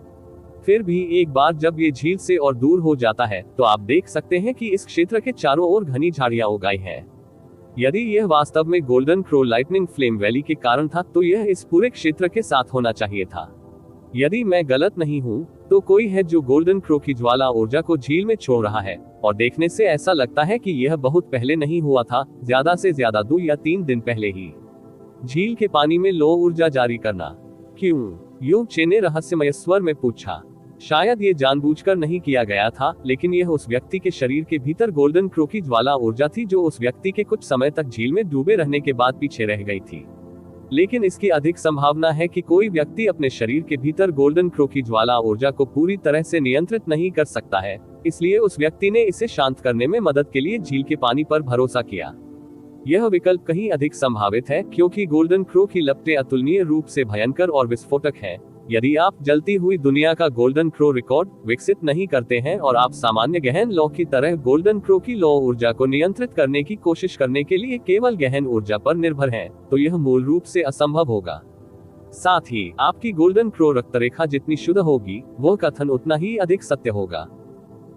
फिर भी एक बार जब ये झील से और दूर हो जाता है, तो आप देख सकते हैं कि इस क्षेत्र के चारों ओर घनी झाड़ियां उगाई हैं। यदि यह वास्तव में golden crow lightning flame valley के कारण था, तो यह इस पूरे क्षेत्र के साथ होना चाहिए था। यदि मैं गलत नहीं हूँ, तो कोई है जो गोल्डन क्रो की ज्वाला ऊर्जा को झील में छोड़ रहा है, और देखने से ऐसा लगता है कि यह बहुत पहले नहीं हुआ था, ज्यादा से ज्यादा 2 या 3 दिन पहले ही। झील के पानी में लो ऊर्जा जारी करना क्यों? युनचे ने रहस्यमय स्वर में पूछा। शायद ये जानबूझकर नहीं किया गया था, लेकिन यह उस व्यक्ति के शरीर के भीतर गोल्डन क्रो की ज्वाला ऊर्जा थी जो उस व्यक्ति के कुछ समय तक झील में डूबे रहने के बाद पीछे रह गई थी। लेकिन इसकी अधिक संभावना है कि कोई व्यक्ति अपने शरीर के भीतर गोल्डन क्रो की ज्वाला ऊर्जा को पूरी तरह से नियंत्रित नहीं कर सकता है, इसलिए उस व्यक्ति ने इसे शांत करने में मदद के लिए झील के पानी पर भरोसा किया। यह विकल्प कहीं अधिक संभावित है क्योंकि गोल्डन क्रो की लपटें अतुलनीय रूप से भयंकर और विस्फोटक हैं। यदि आप जलती हुई दुनिया का गोल्डन क्रो रिकॉर्ड विकसित नहीं करते हैं और आप सामान्य गहन लौ की तरह गोल्डन क्रो की लौ ऊर्जा को नियंत्रित करने की कोशिश करने के लिए केवल गहन ऊर्जा पर निर्भर हैं, तो यह मूल रूप से असंभव होगा। साथ ही आपकी गोल्डन क्रो रक्तरेखा जितनी शुद्ध होगी, वह कथन उतना ही अधिक सत्य होगा।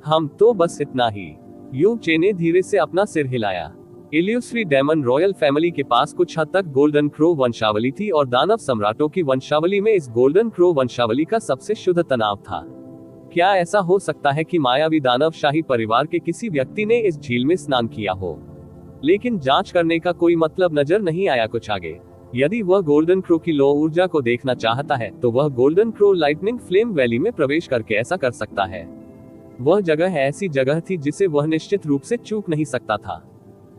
हम तो बस इतना ही। यू चे ने धीरे से अपना सिर हिलाया। इल्यूश्री डेमन रॉयल फैमिली के पास कुछ हद तक गोल्डन क्रो वंशावली थी और दानव सम्राटों की वंशावली में इस गोल्डन क्रो वंशावली का सबसे शुद्ध तनाव था। क्या ऐसा हो सकता है कि मायावी दानवशाही परिवार के किसी व्यक्ति ने इस झील में स्नान किया हो? लेकिन जांच करने का कोई मतलब नजर नहीं आया कुछ आगे। यदि वह गोल्डन क्रो की लौ ऊर्जा को देखना चाहता है तो वह golden crow lightning flame valley में प्रवेश करके ऐसा कर सकता है। वह जगह ऐसी जगह थी जिसे वह निश्चित रूप से चूक नहीं सकता था।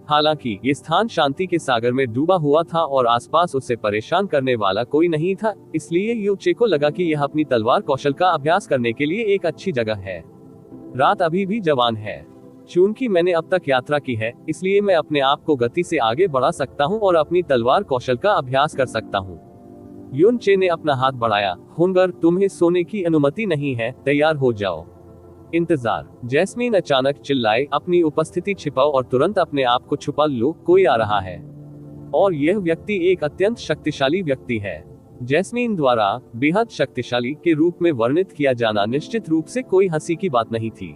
हालांकि ये स्थान शांति के सागर में डूबा हुआ था और आसपास उसे परेशान करने वाला कोई नहीं था, इसलिए यू चे को लगा कि यह अपनी तलवार कौशल का अभ्यास करने के लिए एक अच्छी जगह है। रात अभी भी जवान है। चूंकि मैंने अब तक यात्रा की है, इसलिए मैं अपने आप को गति से आगे बढ़ा सकता हूँ और अपनी तलवार कौशल का अभ्यास कर सकता हूँ। यून चे ने अपना हाथ बढ़ाया। हुनगर, तुम्हें सोने की अनुमति नहीं है, तैयार हो जाओ। इंतजार। जैस्मीन अचानक चिल्लाई, अपनी उपस्थिति छिपाओ और तुरंत अपने आप को छुपा लो, कोई आ रहा है। और यह व्यक्ति एक अत्यंत शक्तिशाली व्यक्ति है। जैस्मीन द्वारा बेहद शक्तिशाली के रूप में वर्णित किया जाना निश्चित रूप से कोई हंसी की बात नहीं थी।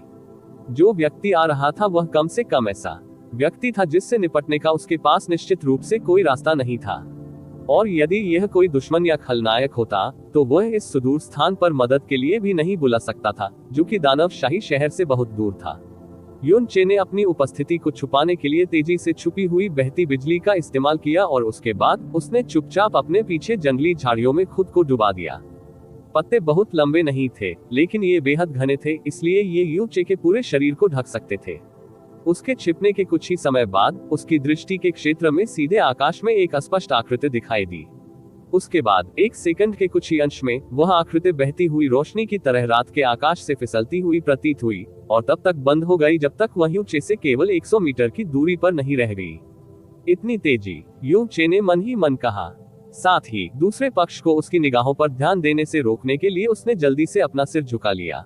जो व्यक्ति आ रहा था वह कम से कम ऐसा व्यक्ति था जिससे निपटने का उसके पास निश्चित रूप से कोई रास्ता नहीं था। और यदि यह कोई दुश्मन या खलनायक होता तो वह इस सुदूर स्थान पर मदद के लिए भी नहीं बुला सकता था, जो कि दानवशाही शहर से बहुत दूर था। यून चे ने अपनी उपस्थिति को छुपाने के लिए तेजी से छुपी हुई बहती बिजली का इस्तेमाल किया और उसके बाद उसने चुपचाप अपने पीछे जंगली झाड़ियों में खुद को डुबा दिया। पत्ते बहुत लंबे नहीं थे, लेकिन ये बेहद घने थे, इसलिए ये यू चे के पूरे शरीर को ढक सकते थे। उसके छिपने के कुछ ही समय बाद उसकी दृष्टि के क्षेत्र में सीधे आकाश में एक अस्पष्ट आकृति दिखाई दी। उसके बाद एक सेकंड के कुछ ही अंश में वह आकृति बहती हुई रोशनी की तरह रात के आकाश से फिसलती हुई प्रतीत हुई और तब तक बंद हो गई जब तक वह यू चे से केवल 100 मीटर की दूरी पर नहीं रह गई। इतनी तेजी, यू चे ने मन ही मन कहा। साथ ही दूसरे पक्ष को उसकी निगाहों पर ध्यान देने से रोकने के लिए उसने जल्दी से अपना सिर झुका लिया।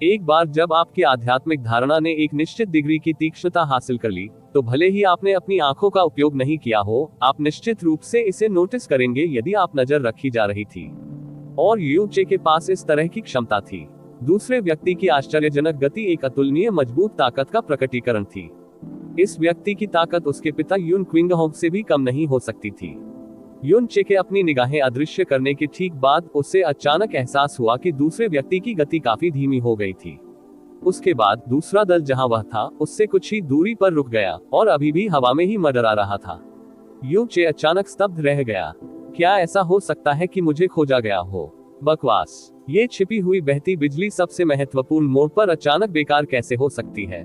एक बार जब आपकी आध्यात्मिक धारणा ने एक निश्चित डिग्री की तीक्ष्णता हासिल कर ली, तो भले ही आपने अपनी आंखों का उपयोग नहीं किया हो, आप निश्चित रूप से इसे नोटिस करेंगे यदि आप नजर रखी जा रही थी। और यू चे के पास इस तरह की क्षमता थी। दूसरे व्यक्ति की आश्चर्यजनक गति एक अतुलनीय मजबूत ताकत का प्रकटीकरण थी। इस व्यक्ति की ताकत उसके पिता यून क्विंगहोंग से भी कम नहीं हो सकती थी। यून चे के अपनी निगाहें अदृश्य करने के ठीक बाद उसे अचानक एहसास हुआ कि दूसरे व्यक्ति की गति काफी धीमी हो गई थी। उसके बाद दूसरा दल जहां वह था उससे कुछ ही दूरी पर रुक गया और अभी भी हवा में ही मंडरा रहा था। यून चे अचानक स्तब्ध रह गया। क्या ऐसा हो सकता है कि मुझे खोजा गया हो? बकवास। ये छिपी हुई बहती बिजली सबसे महत्वपूर्ण मोड़ पर अचानक बेकार कैसे हो सकती है?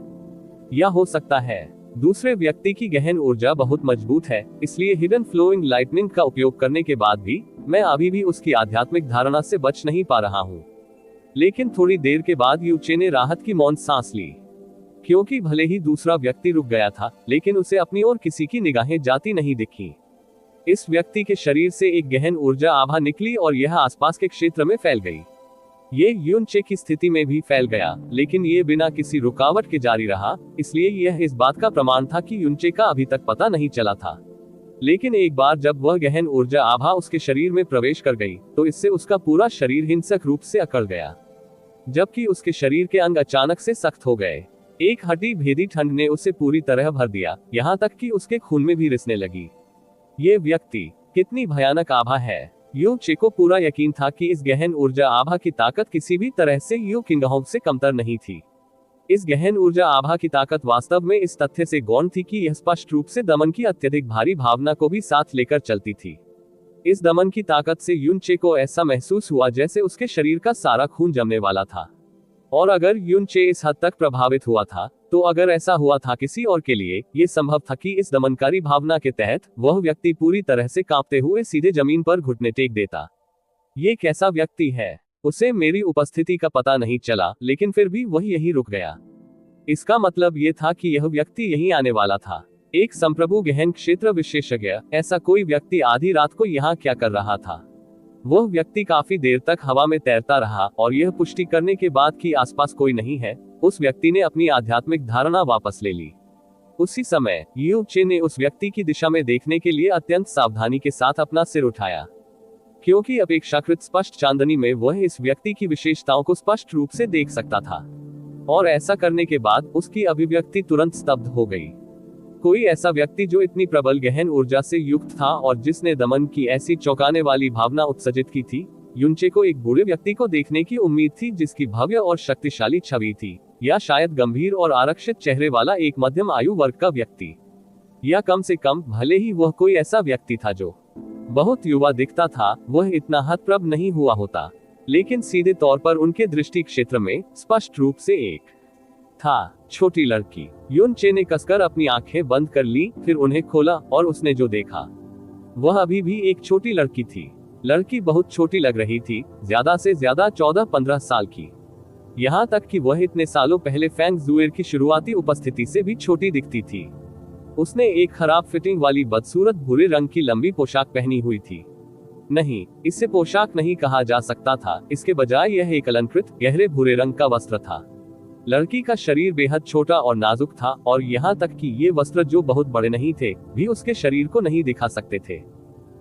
या हो सकता है दूसरे व्यक्ति की गहन ऊर्जा बहुत मजबूत है, इसलिए हिडन फ्लोइंग लाइटनिंग का उपयोग करने के बाद भी मैं अभी भी उसकी आध्यात्मिक धारणा से बच नहीं पा रहा हूँ। लेकिन थोड़ी देर के बाद यू चे ने राहत की मौन सांस ली, क्योंकि भले ही दूसरा व्यक्ति रुक गया था, लेकिन उसे अपनी ओर किसी की निगाहें जाती नहीं दिखी। इस व्यक्ति के शरीर से एक गहन ऊर्जा आभा निकली और यह आसपास के क्षेत्र में फैल गई। ये यून चे की स्थिति में भी फैल गया, लेकिन ये बिना किसी रुकावट के जारी रहा, इसलिए यह इस बात का प्रमाण था कि यून चे का अभी तक पता नहीं चला था। लेकिन एक बार जब वह गहन ऊर्जा आभा उसके शरीर में प्रवेश कर गई, तो इससे उसका पूरा शरीर हिंसक रूप से अकड़ गया, जबकि उसके शरीर के अंग अचानक से सख्त हो गए। एक हड्डी भेदी ठंड ने उसे पूरी तरह भर दिया, यहाँ तक कि उसके खून में भी रिसने लगी। ये व्यक्ति कितनी भयानक आभा है। यू चे को पूरा यकीन था कि इस गहन ऊर्जा आभा की ताकत किसी भी तरह से यू किंगहोंग से कमतर नहीं थी। इस गहन ऊर्जा आभा की ताकत वास्तव में इस तथ्य से गौण थी कि यह स्पष्ट रूप से दमन की अत्यधिक भारी भावना को भी साथ लेकर चलती थी। इस दमन की ताकत से यून चे को ऐसा महसूस हुआ जैसे उसके शरीर का सारा खून जमने वाला था। और अगर युनचे इस हद तक प्रभावित हुआ था, तो अगर ऐसा हुआ था किसी और के लिए, ये संभव था कि इस दमनकारी भावना के तहत वह व्यक्ति पूरी तरह से कांपते हुए सीधे जमीन पर घुटने टेक देता। ये कैसा व्यक्ति है? उसे मेरी उपस्थिति का पता नहीं चला, लेकिन फिर भी वह यहीं रुक गया। इसका मतलब ये था कि यह व्यक्ति यहीं आने वाला था। एक संप्रभु गहन क्षेत्र विशेषज्ञ, ऐसा कोई व्यक्ति आधी रात को यहाँ क्या कर रहा था? वह व्यक्ति काफी देर तक हवा में तैरता रहा और यह पुष्टि करने के बाद कि आसपास कोई नहीं है, उस व्यक्ति ने अपनी आध्यात्मिक धारणा वापस ले ली। उसी समय यू चे ने उस व्यक्ति की दिशा में देखने के लिए अत्यंत सावधानी के साथ अपना सिर उठाया, क्योंकि अपेक्षाकृत स्पष्ट चांदनी में वह इस व्यक्ति की विशेषताओं को स्पष्ट रूप से देख सकता था। और ऐसा करने के बाद उसकी अभिव्यक्ति तुरंत स्तब्ध हो गई। कोई ऐसा व्यक्ति जो इतनी प्रबल गहन ऊर्जा से युक्त था और जिसने दमन की ऐसी चौंकाने वाली भावना उत्सर्जित की थी। युनचे को एक बूढ़े व्यक्ति को देखने की उम्मीद थी जिसकी भव्य और शक्तिशाली छवि थी, या शायद गंभीर और आरक्षित चेहरे वाला एक मध्यम आयु वर्ग का व्यक्ति, या कम से कम भले ही वह कोई ऐसा व्यक्ति था जो बहुत युवा दिखता था, वह इतना हतप्रभ नहीं हुआ होता, लेकिन सीधे तौर पर उनके दृष्टि क्षेत्र में स्पष्ट रूप से एक था छोटी लड़की। युनचे ने कसकर अपनी आंखें बंद कर ली, फिर उन्हें खोला और उसने जो देखा वह अभी भी एक छोटी लड़की थी। लड़की बहुत छोटी लग रही थी, ज्यादा से ज्यादा 14-15 साल की। यहाँ तक कि वह इतने सालों पहले फेंग जुएर की शुरुआती उपस्थिति से भी छोटी दिखती थी। उसने एक खराब फिटिंग वाली बदसूरत भूरे रंग की लंबी पोशाक पहनी हुई थी। नहीं, इसे पोशाक नहीं कहा जा सकता था, इसके बजाय यह एक अलंकृत गहरे भूरे रंग का वस्त्र था। लड़की का शरीर बेहद छोटा और नाजुक था, और यहाँ तक कि ये वस्त्र जो बहुत बड़े नहीं थे, भी उसके शरीर को नहीं दिखा सकते थे।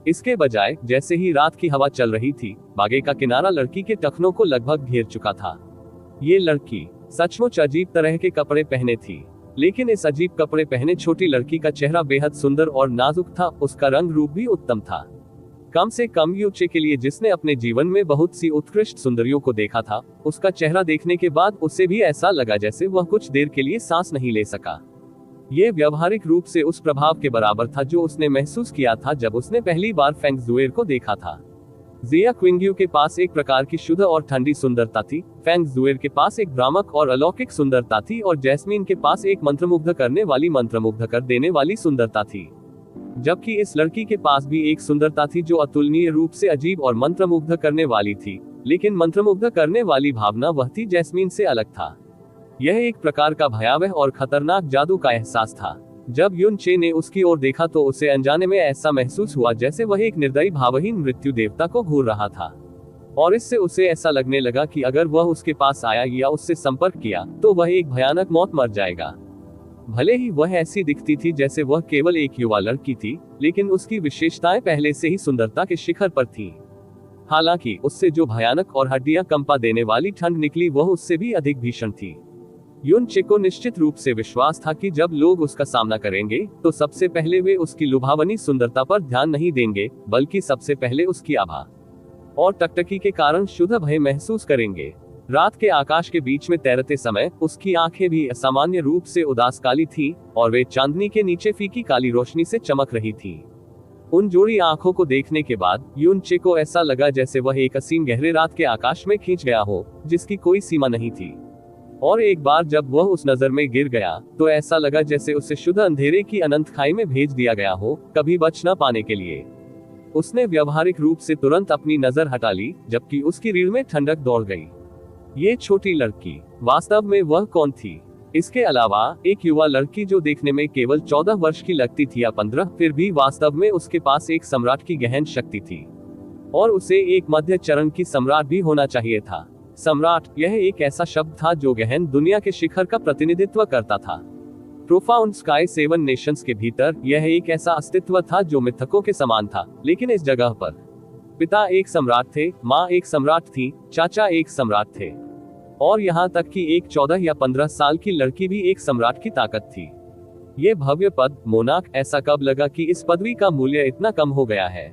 इसके बजाय जैसे ही रात की हवा चल रही थी, बागे का किनारा लड़की के टखनों को लगभग घेर चुका था। ये लड़की सचमुच अजीब तरह के कपड़े पहने थी, लेकिन इस अजीब कपड़े पहने छोटी लड़की का चेहरा बेहद सुंदर और नाजुक था। उसका रंग रूप भी उत्तम था, कम से कम युचे के लिए, जिसने अपने जीवन में बहुत सी उत्कृष्ट सुंदरियों को देखा था। उसका चेहरा देखने के बाद उसे भी ऐसा लगा जैसे वह कुछ देर के लिए सांस नहीं ले सका। ये व्यावहारिक रूप से उस प्रभाव के बराबर था जो उसने महसूस किया था जब उसने पहली बार फेंग जुएर को देखा था। जिया क्विंग्यू के पास एक प्रकार की शुद्ध और ठंडी सुंदरता थी, फेंग जुएर के पास एक भ्रामक और अलौकिक सुंदरता थी, और जैस्मीन के पास एक मंत्रमुग्ध करने वाली, मंत्रमुग्ध कर देने वाली सुंदरता थी। जबकि इस लड़की के पास भी एक सुंदरता थी जो अतुलनीय रूप से अजीब और मंत्रमुग्ध करने वाली थी, लेकिन मंत्रमुग्ध करने वाली भावना वह थी जैस्मीन से अलग था। यह एक प्रकार का भयावह और खतरनाक जादू का एहसास था। जब युनचे ने उसकी ओर देखा तो उसे अनजाने में ऐसा महसूस हुआ जैसे वह एक निर्दयी भावहीन मृत्यु देवता को घूर रहा था, और इससे उसे ऐसा लगने लगा कि अगर वह उसके पास आया या उससे संपर्क किया तो वह एक भयानक मौत मर जाएगा। भले ही वह ऐसी दिखती थी जैसे वह केवल एक युवा लड़की थी, लेकिन उसकी विशेषताएं पहले से ही सुंदरता के शिखर पर थीं। हालांकि उससे जो भयानक और हड्डियां कंपा देने वाली ठंड निकली वह उससे भी अधिक भीषण थी। युनचे को निश्चित रूप से विश्वास था कि जब लोग उसका सामना करेंगे तो सबसे पहले वे उसकी लुभावनी सुंदरता पर ध्यान नहीं देंगे, बल्कि सबसे पहले उसकी आभा और टकटकी के कारण शुद्ध भय महसूस करेंगे। रात के आकाश के बीच में तैरते समय उसकी आंखें भी असामान्य रूप से उदास काली थीं, और वे चांदनी के नीचे फीकी काली रोशनी से चमक रही थीं। उन जोड़ी आंखों को देखने के बाद युनचे को ऐसा लगा जैसे वह एक असीम गहरे रात के आकाश में खींच गया हो, जिसकी कोई सीमा नहीं थी। और एक बार जब वह उस नजर में गिर गया तो ऐसा लगा जैसे उसे शुद्ध अंधेरे की अनंत खाई में भेज दिया गया हो, कभी बच न पाने के लिए। उसने व्यावहारिक रूप से तुरंत अपनी नजर हटा ली, जबकि उसकी रीढ़ में ठंडक दौड़ गई। ये छोटी लड़की वास्तव में वह कौन थी? इसके अलावा एक युवा लड़की जो देखने में केवल 14 वर्ष की लगती थी या 15, फिर भी वास्तव में उसके पास एक सम्राट की गहन शक्ति थी, और उसे एक मध्य चरण की सम्राट भी होना चाहिए था। सम्राट, यह एक ऐसा शब्द था जो गहन दुनिया के शिखर का प्रतिनिधित्व करता था। प्रोफाउंड स्काई 7 नेशंस के भीतर यह एक ऐसा अस्तित्व था जो मिथकों के समान था, लेकिन इस जगह पर पिता एक सम्राट थे, माँ एक सम्राट थी, चाचा एक सम्राट थे, और यहाँ तक कि एक 14 या 15 साल की लड़की भी एक सम्राट की ताकत थी। ये भव्य पद, मोनाक, ऐसा कब लगा कि इस पदवी का मूल्य इतना कम हो गया है?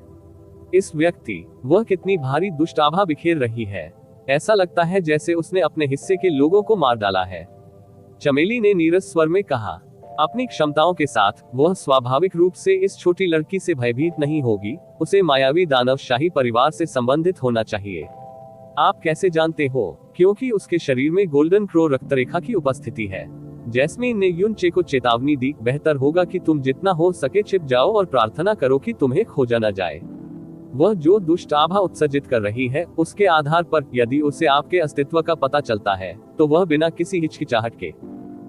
इस व्यक्ति, वह कितनी भारी दुष्ट आभा बिखेर रही है। ऐसा लगता है जैसे उसने अपने हिस्से के लोगों को मार डाला है, चमेली ने नीरस स्वर में कहा। अपनी क्षमताओं के साथ वह स्वाभाविक रूप से इस छोटी लड़की से भयभीत नहीं होगी, उसे मायावी दानवशाही परिवार से संबंधित होना चाहिए। आप कैसे जानते हो? क्योंकि उसके शरीर में गोल्डन क्रो रक्तरेखा की उपस्थिति है। जैस्मीन ने युन चे को चेतावनी दी, बेहतर होगा कि तुम जितना हो सके छिप जाओ और प्रार्थना करो कि तुम्हें खोजा न जाए। वह जो दुष्ट आभा उत्सर्जित कर रही है, उसके आधार पर यदि उसे आपके अस्तित्व का पता चलता है तो वह बिना किसी हिचकिचाहट के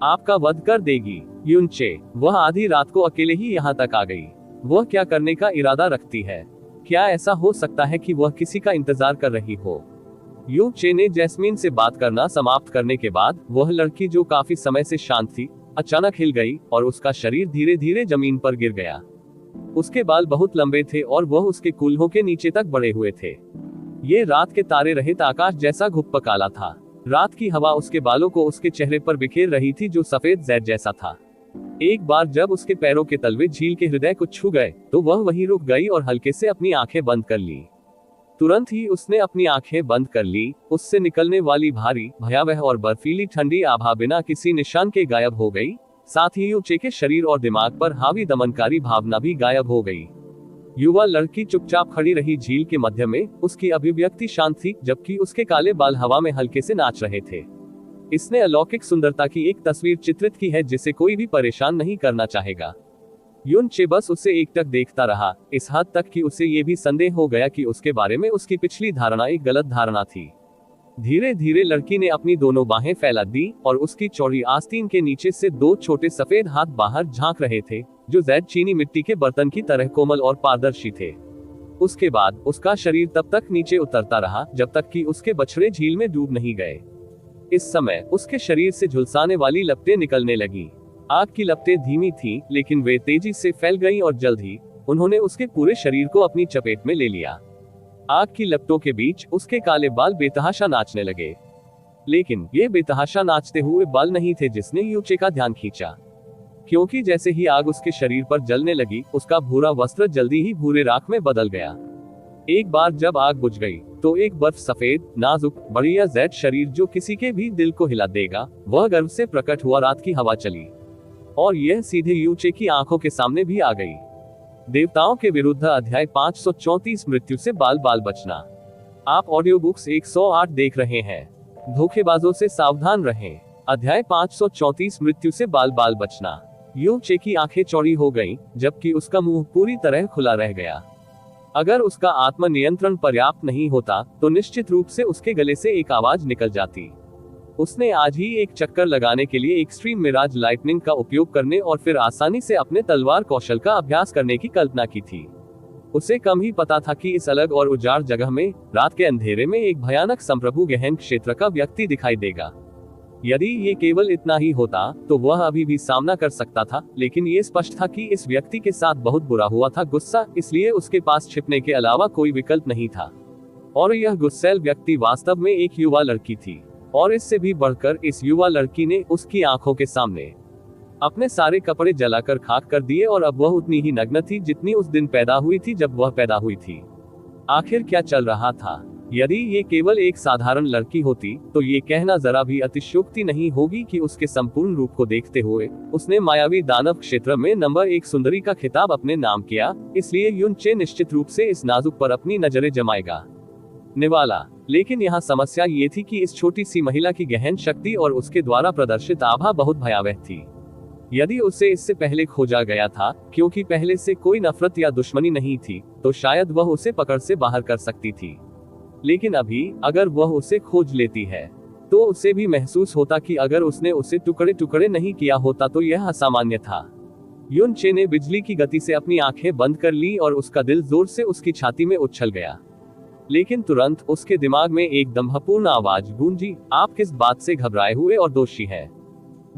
आपका वध कर देगी। युन चे, वह आधी रात को अकेले ही यहाँ तक आ गई। वह क्या करने का इरादा रखती है? क्या ऐसा हो सकता है कि वह किसी का इंतजार कर रही हो? युन चे ने जैस्मीन से बात करना समाप्त करने के बाद वह लड़की जो काफी समय से शांत थी, अचानक हिल गई और उसका शरीर धीरे धीरे जमीन पर गिर गया। उसके बाल बहुत लंबे थे और वह उसके कूल्हों के नीचे तक बढ़े हुए थे। ये रात के तारे रहित आकाश जैसा घुप्प काला था। रात की हवा उसके बालों को उसके चेहरे पर बिखेर रही थी जो सफेद जैद जैसा था। एक बार जब उसके पैरों के तलवे झील के हृदय को छू गए तो वह वहीं रुक गई और हल्के से अपनी आंखें बंद कर ली। तुरंत ही उसने अपनी आंखें बंद कर ली। उससे निकलने वाली भारी, भयावह और बर्फीली ठंडी आभा बिना किसी निशान के गायब हो गई। साथ ही युन चे के शरीर और दिमाग पर हावी दमनकारी भावना भी गायब हो गई। युवा लड़की चुपचाप खड़ी रही झील के मध्य में। उसकी अभिव्यक्ति शांत थी, जबकि उसके काले बाल हवा में हल्के से नाच रहे थे। इसने अलौकिक सुंदरता की एक तस्वीर चित्रित की है जिसे कोई भी परेशान नहीं करना चाहेगा। युन चे बस उसे एकटक देखता रहा, इस हद तक कि उसे ये भी संदेह हो गया कि उसके बारे में उसकी पिछली धारणा एक गलत धारणा थी। धीरे धीरे लड़की ने अपनी दोनों बाहें फैला दी और उसकी चौड़ी आस्तीन के नीचे से दो छोटे सफेद हाथ बाहर झांक रहे थे, जो जैद चीनी मिट्टी के बर्तन की तरह कोमल और पारदर्शी थे। उसके बाद उसका शरीर तब तक नीचे उतरता रहा जब तक कि उसके बछड़े झील में डूब नहीं गए। इस समय उसके शरीर से झुलसाने वाली लपटें निकलने लगी। आग की लपटें धीमी थीं, लेकिन वे तेजी से फैल गईं और जल्द ही उन्होंने उसके पूरे शरीर को अपनी चपेट में ले लिया। आग की लपटों के बीच उसके काले बाल बेतहाशा नाचने लगे, लेकिन ये बेतहाशा नाचते हुए बाल नहीं थे जिसने युन चे का ध्यान खींचा, क्योंकि जैसे ही आग उसके शरीर पर जलने लगी, उसका भूरा वस्त्र जल्दी ही भूरे राख में बदल गया। एक बार जब आग बुझ गई तो एक बर्फ सफेद, नाजुक, बढ़िया जैद शरीर जो किसी के भी दिल को हिला देगा, वह गर्व से प्रकट हुआ। रात की हवा चली और यह सीधे युन चे की आंखों के सामने भी आ गई। देवताओं के विरुद्ध अध्याय 534 मृत्यु से बाल बाल बचना। आप ऑडियो बुक्स 108 देख रहे हैं। धोखेबाजों से सावधान रहें। अध्याय 534 मृत्यु से बाल बाल बचना। युन चे की आंखें चौड़ी हो गईं, जबकि उसका मुंह पूरी तरह खुला रह गया। अगर उसका आत्मनियंत्रण पर्याप्त नहीं होता तो निश्चित रूप से उसके गले से एक आवाज निकल जाती। उसने आज ही एक चक्कर लगाने के लिए एक्सट्रीम मिराज लाइटनिंग का उपयोग करने और फिर आसानी से अपने तलवार कौशल का अभ्यास करने की कल्पना की थी। उसे कम ही पता था कि इस अलग और उजाड़ जगह में रात के अंधेरे में एक भयानक संप्रभु गहन क्षेत्र का व्यक्ति दिखाई देगा। यदि ये केवल इतना ही होता तो वह अभी भी सामना कर सकता था, लेकिन ये स्पष्ट था कि इस व्यक्ति के साथ बहुत बुरा हुआ था गुस्सा, इसलिए उसके पास छिपने के अलावा कोई विकल्प नहीं था। और यह गुस्सैल व्यक्ति वास्तव में एक युवा लड़की थी, और इससे भी बढ़कर इस युवा लड़की ने उसकी आंखों के सामने अपने सारे कपड़े जलाकर खाक कर दिए और अब वह उतनी ही नग्न थी जितनी उस दिन पैदा हुई थी जब वह पैदा हुई थी। आखिर क्या चल रहा था? यदि ये केवल एक साधारण लड़की होती तो ये कहना जरा भी अतिशयोक्ति नहीं होगी कि उसके संपूर्ण रूप को देखते हुए उसने मायावी दानव क्षेत्र में नंबर 1 सुंदरी का खिताब अपने नाम किया। इसलिए युन चे निश्चित रूप से इस नाजुक पर अपनी नजरें जमाएगा निवाला। लेकिन यहाँ समस्या ये थी कि इस छोटी सी महिला की गहन शक्ति और उसके द्वारा प्रदर्शित आभा बहुत भयावह थी। यदि उसे इससे पहले खोजा गया था, क्योंकि पहले से कोई नफरत या दुश्मनी नहीं थी, तो शायद वह उसे पकड़ से बाहर कर सकती थी। लेकिन अभी अगर वह उसे खोज लेती है तो उसे भी महसूस होता कि अगर उसने उसे टुकड़े टुकड़े नहीं किया होता तो यह असामान्य था। युन चे ने बिजली की गति से अपनी आंखें बंद कर ली और उसका दिल जोर से उसकी छाती में उछल गया। लेकिन तुरंत उसके दिमाग में एक दम्भपूर्ण आवाज गूंजी, आप किस बात से घबराए हुए और दोषी हैं?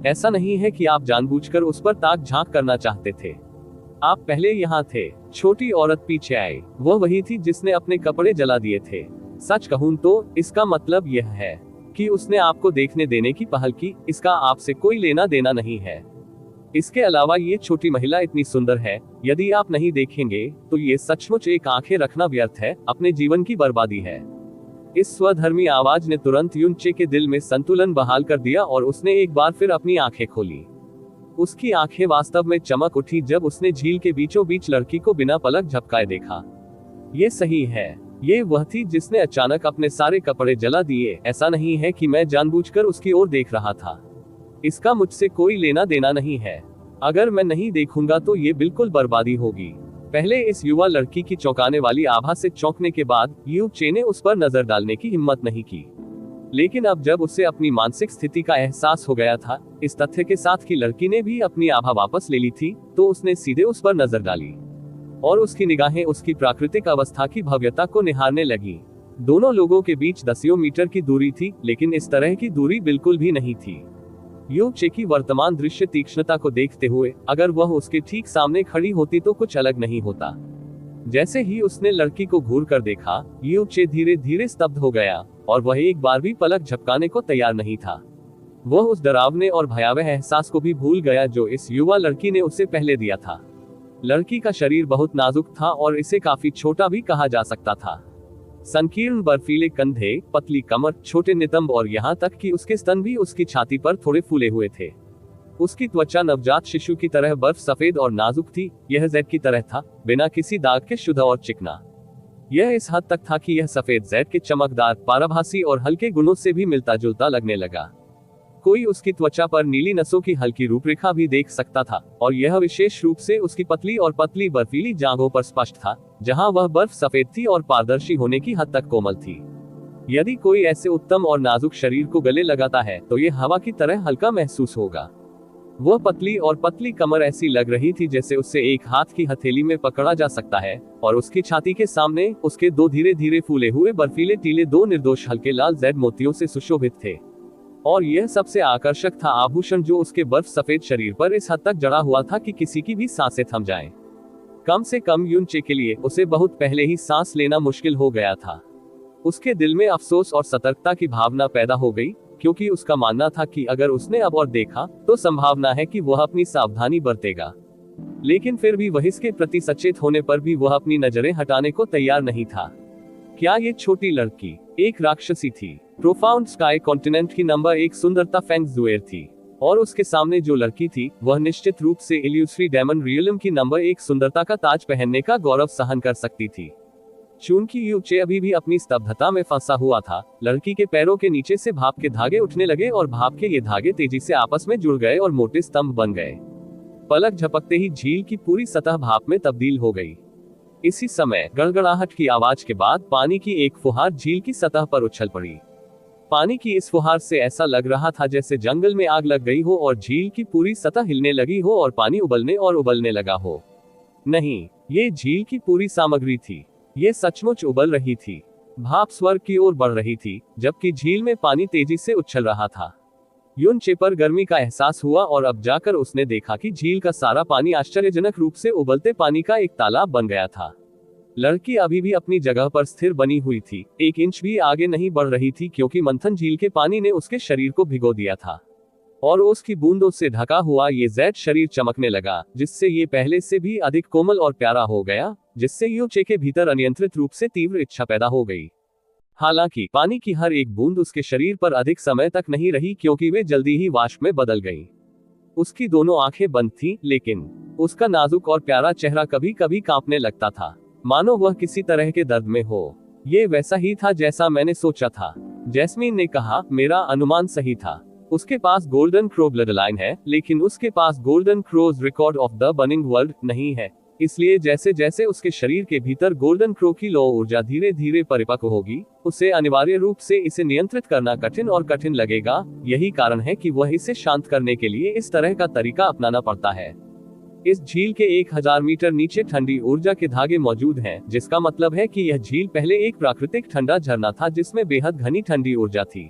ऐसा नहीं है कि आप जानबूझकर उस पर ताक झांक करना चाहते थे। आप पहले यहाँ थे। छोटी औरत पीछे आई। वह वही थी जिसने अपने कपड़े जला दिए थे। सच कहूं तो इसका मतलब यह है कि उसने आपको देखने देने की पहल की। इसका आपसे कोई लेना देना नहीं है। इसके अलावा ये छोटी महिला इतनी सुंदर है, यदि आप नहीं देखेंगे तो ये सचमुच एक आंखें रखना व्यर्थ है, अपने जीवन की बर्बादी है। इस स्वधर्मी आवाज ने तुरंत युन चे के दिल में संतुलन बहाल कर दिया और उसने एक बार फिर अपनी आंखें खोली। उसकी आंखें वास्तव में चमक उठी जब उसने झील के बीचों बीच लड़की को बिना पलक झपकाए देखा। ये सही है। ये वह थी जिसने अचानक अपने सारे कपड़े जला दिए। ऐसा नहीं है कि मैं जानबूझकर उसकी ओर देख रहा था। इसका मुझसे कोई लेना देना नहीं है। अगर मैं नहीं देखूंगा तो ये बिल्कुल बर्बादी होगी। पहले इस युवा लड़की की चौंकाने वाली आभा से चौंकने के बाद यू चे ने उस पर नजर डालने की हिम्मत नहीं की। लेकिन अब जब उसे अपनी मानसिक स्थिति का एहसास हो गया था, इस तथ्य के साथ कि लड़की ने भी अपनी आभा वापस ले ली थी, तो उसने सीधे उस पर नजर डाली और उसकी निगाहें उसकी प्राकृतिक अवस्था की भव्यता को निहारने लगी। दोनों लोगों के बीच दसियों मीटर की दूरी थी, लेकिन इस तरह की दूरी बिल्कुल भी नहीं थी। यू चे की वर्तमान दृश्य तीक्ष्णता को देखते हुए अगर वह उसके ठीक सामने खड़ी होती तो कुछ अलग नहीं होता। जैसे ही उसने लड़की को घूर कर देखा, यू चे धीरे धीरे स्तब्ध हो गया और वह एक बार भी पलक झपकाने को तैयार नहीं था। वह उस डरावने और भयावह एहसास को भी भूल गया जो इस युवा लड़की ने उसे पहले दिया था। लड़की का शरीर बहुत नाजुक था और इसे काफी छोटा भी कहा जा सकता था। संकीर्ण बर्फीले कंधे, पतली कमर, छोटे नितंब और यहाँ तक कि उसके स्तन भी उसकी छाती पर थोड़े फूले हुए थे। उसकी त्वचा नवजात शिशु की तरह बर्फ सफेद और नाजुक थी। यह जेड की तरह था, बिना किसी दाग के शुद्ध और चिकना। यह इस हद तक था कि यह सफेद जेड के चमकदार, पारभासी और हल्के गुणों से भी मिलता जुलता लगने लगा। कोई उसकी त्वचा पर नीली नसों की हल्की रूपरेखा भी देख सकता था और यह विशेष रूप से उसकी पतली बर्फीली जांघों पर स्पष्ट था, जहां वह बर्फ सफेद थी और पारदर्शी होने की हद तक कोमल थी। यदि कोई ऐसे उत्तम और नाजुक शरीर को गले लगाता है तो यह हवा की तरह हल्का महसूस होगा। वह पतली कमर ऐसी लग रही थी जैसे उससे एक हाथ की हथेली में पकड़ा जा सकता है और उसकी छाती के सामने उसके दो धीरे धीरे फूले हुए बर्फीले टीले दो निर्दोष हल्के लाल जेड मोतियों से सुशोभित थे। और यह सबसे आकर्षक था आभूषण जो उसके बर्फ सफेद शरीर पर इस हद तक जड़ा हुआ था कि किसी की भी सांसें थम जाएं। कम से कम यून चे के लिए उसे बहुत पहले ही सांस लेना मुश्किल हो गया था। उसके दिल में अफसोस और सतर्कता की भावना पैदा हो गई, क्योंकि उसका मानना था कि अगर उसने अब और देखा तो संभावना है कि वह अपनी सावधानी बरतेगा। लेकिन फिर भी वह इसके प्रति सचेत होने पर भी वह अपनी नजरें हटाने को तैयार नहीं था। क्या ये छोटी लड़की एक राक्षसी थी? प्रोफाउंड स्काई कॉन्टिनेंट की नंबर 1 सुंदरता फेंग जुएर थी और उसके सामने जो लड़की थी वह निश्चित रूप से इल्यूसरी डेमन रियलम की नंबर 1 सुंदरता का ताज पहनने का गौरव सहन कर सकती थी। चूंकि यू चे अभी भी अपनी स्तब्धता में फंसा हुआ था, लड़की के पैरों के नीचे से भाप के धागे उठने लगे और भाप के ये धागे तेजी से आपस में जुड़ गए और मोटे स्तंभ बन गए। पलक झपकते ही झील की पूरी सतह भाप में तब्दील हो गई। इसी समय गड़गड़ाहट की आवाज के बाद पानी की एक फुहार झील की सतह पर उछल पड़ी। पानी की इस फुहार से ऐसा लग रहा था जैसे जंगल में आग लग गई हो और झील की पूरी सतह हिलने लगी हो और पानी उबलने लगा हो। नहीं, ये झील की पूरी सामग्री थी। ये सचमुच उबल रही थी। भाप स्वर्ग की ओर बढ़ रही थी, जबकि झील में पानी तेजी से उछल रहा था। यून चे पर गर्मी का एहसास हुआ और अब जाकर उसने देखा कि झील का सारा पानी आश्चर्यजनक रूप से उबलते पानी का एक तालाब बन गया था। लड़की अभी भी अपनी जगह पर स्थिर बनी हुई थी, 1 इंच भी आगे नहीं बढ़ रही थी, क्योंकि मंथन झील के पानी ने उसके शरीर को भिगो दिया था और उसकी बूंदों से ढका हुआ ये जेड शरीर चमकने लगा, जिससे ये पहले से भी अधिक कोमल और प्यारा हो गया, जिससे यू चे के भीतर अनियंत्रित रूप से तीव्र इच्छा पैदा हो गई। हालांकि पानी की हर एक बूंद उसके शरीर पर अधिक समय तक नहीं रही, क्योंकि वे जल्दी ही वाष्प में बदल गईं। उसकी दोनों आंखें बंद थीं, लेकिन उसका नाजुक और प्यारा चेहरा कभी कभी कांपने लगता था, मानो वह किसी तरह के दर्द में हो। ये वैसा ही था जैसा मैंने सोचा था, जैस्मीन ने कहा। मेरा अनुमान सही था। उसके पास गोल्डन क्रो ब्लड लाइन है, लेकिन उसके पास golden crows record of the burning world नहीं है। इसलिए जैसे जैसे उसके शरीर के भीतर गोल्डन क्रो की लौ ऊर्जा धीरे धीरे परिपक्व होगी, उसे अनिवार्य रूप से इसे नियंत्रित करना कठिन और कठिन लगेगा। यही कारण है कि वह इसे शांत करने के लिए इस तरह का तरीका अपनाना पड़ता है। इस झील के 1000 मीटर नीचे ठंडी ऊर्जा के धागे मौजूद हैं, जिसका मतलब है कि यह झील पहले एक प्राकृतिक ठंडा झरना था जिसमें बेहद घनी ठंडी ऊर्जा थी।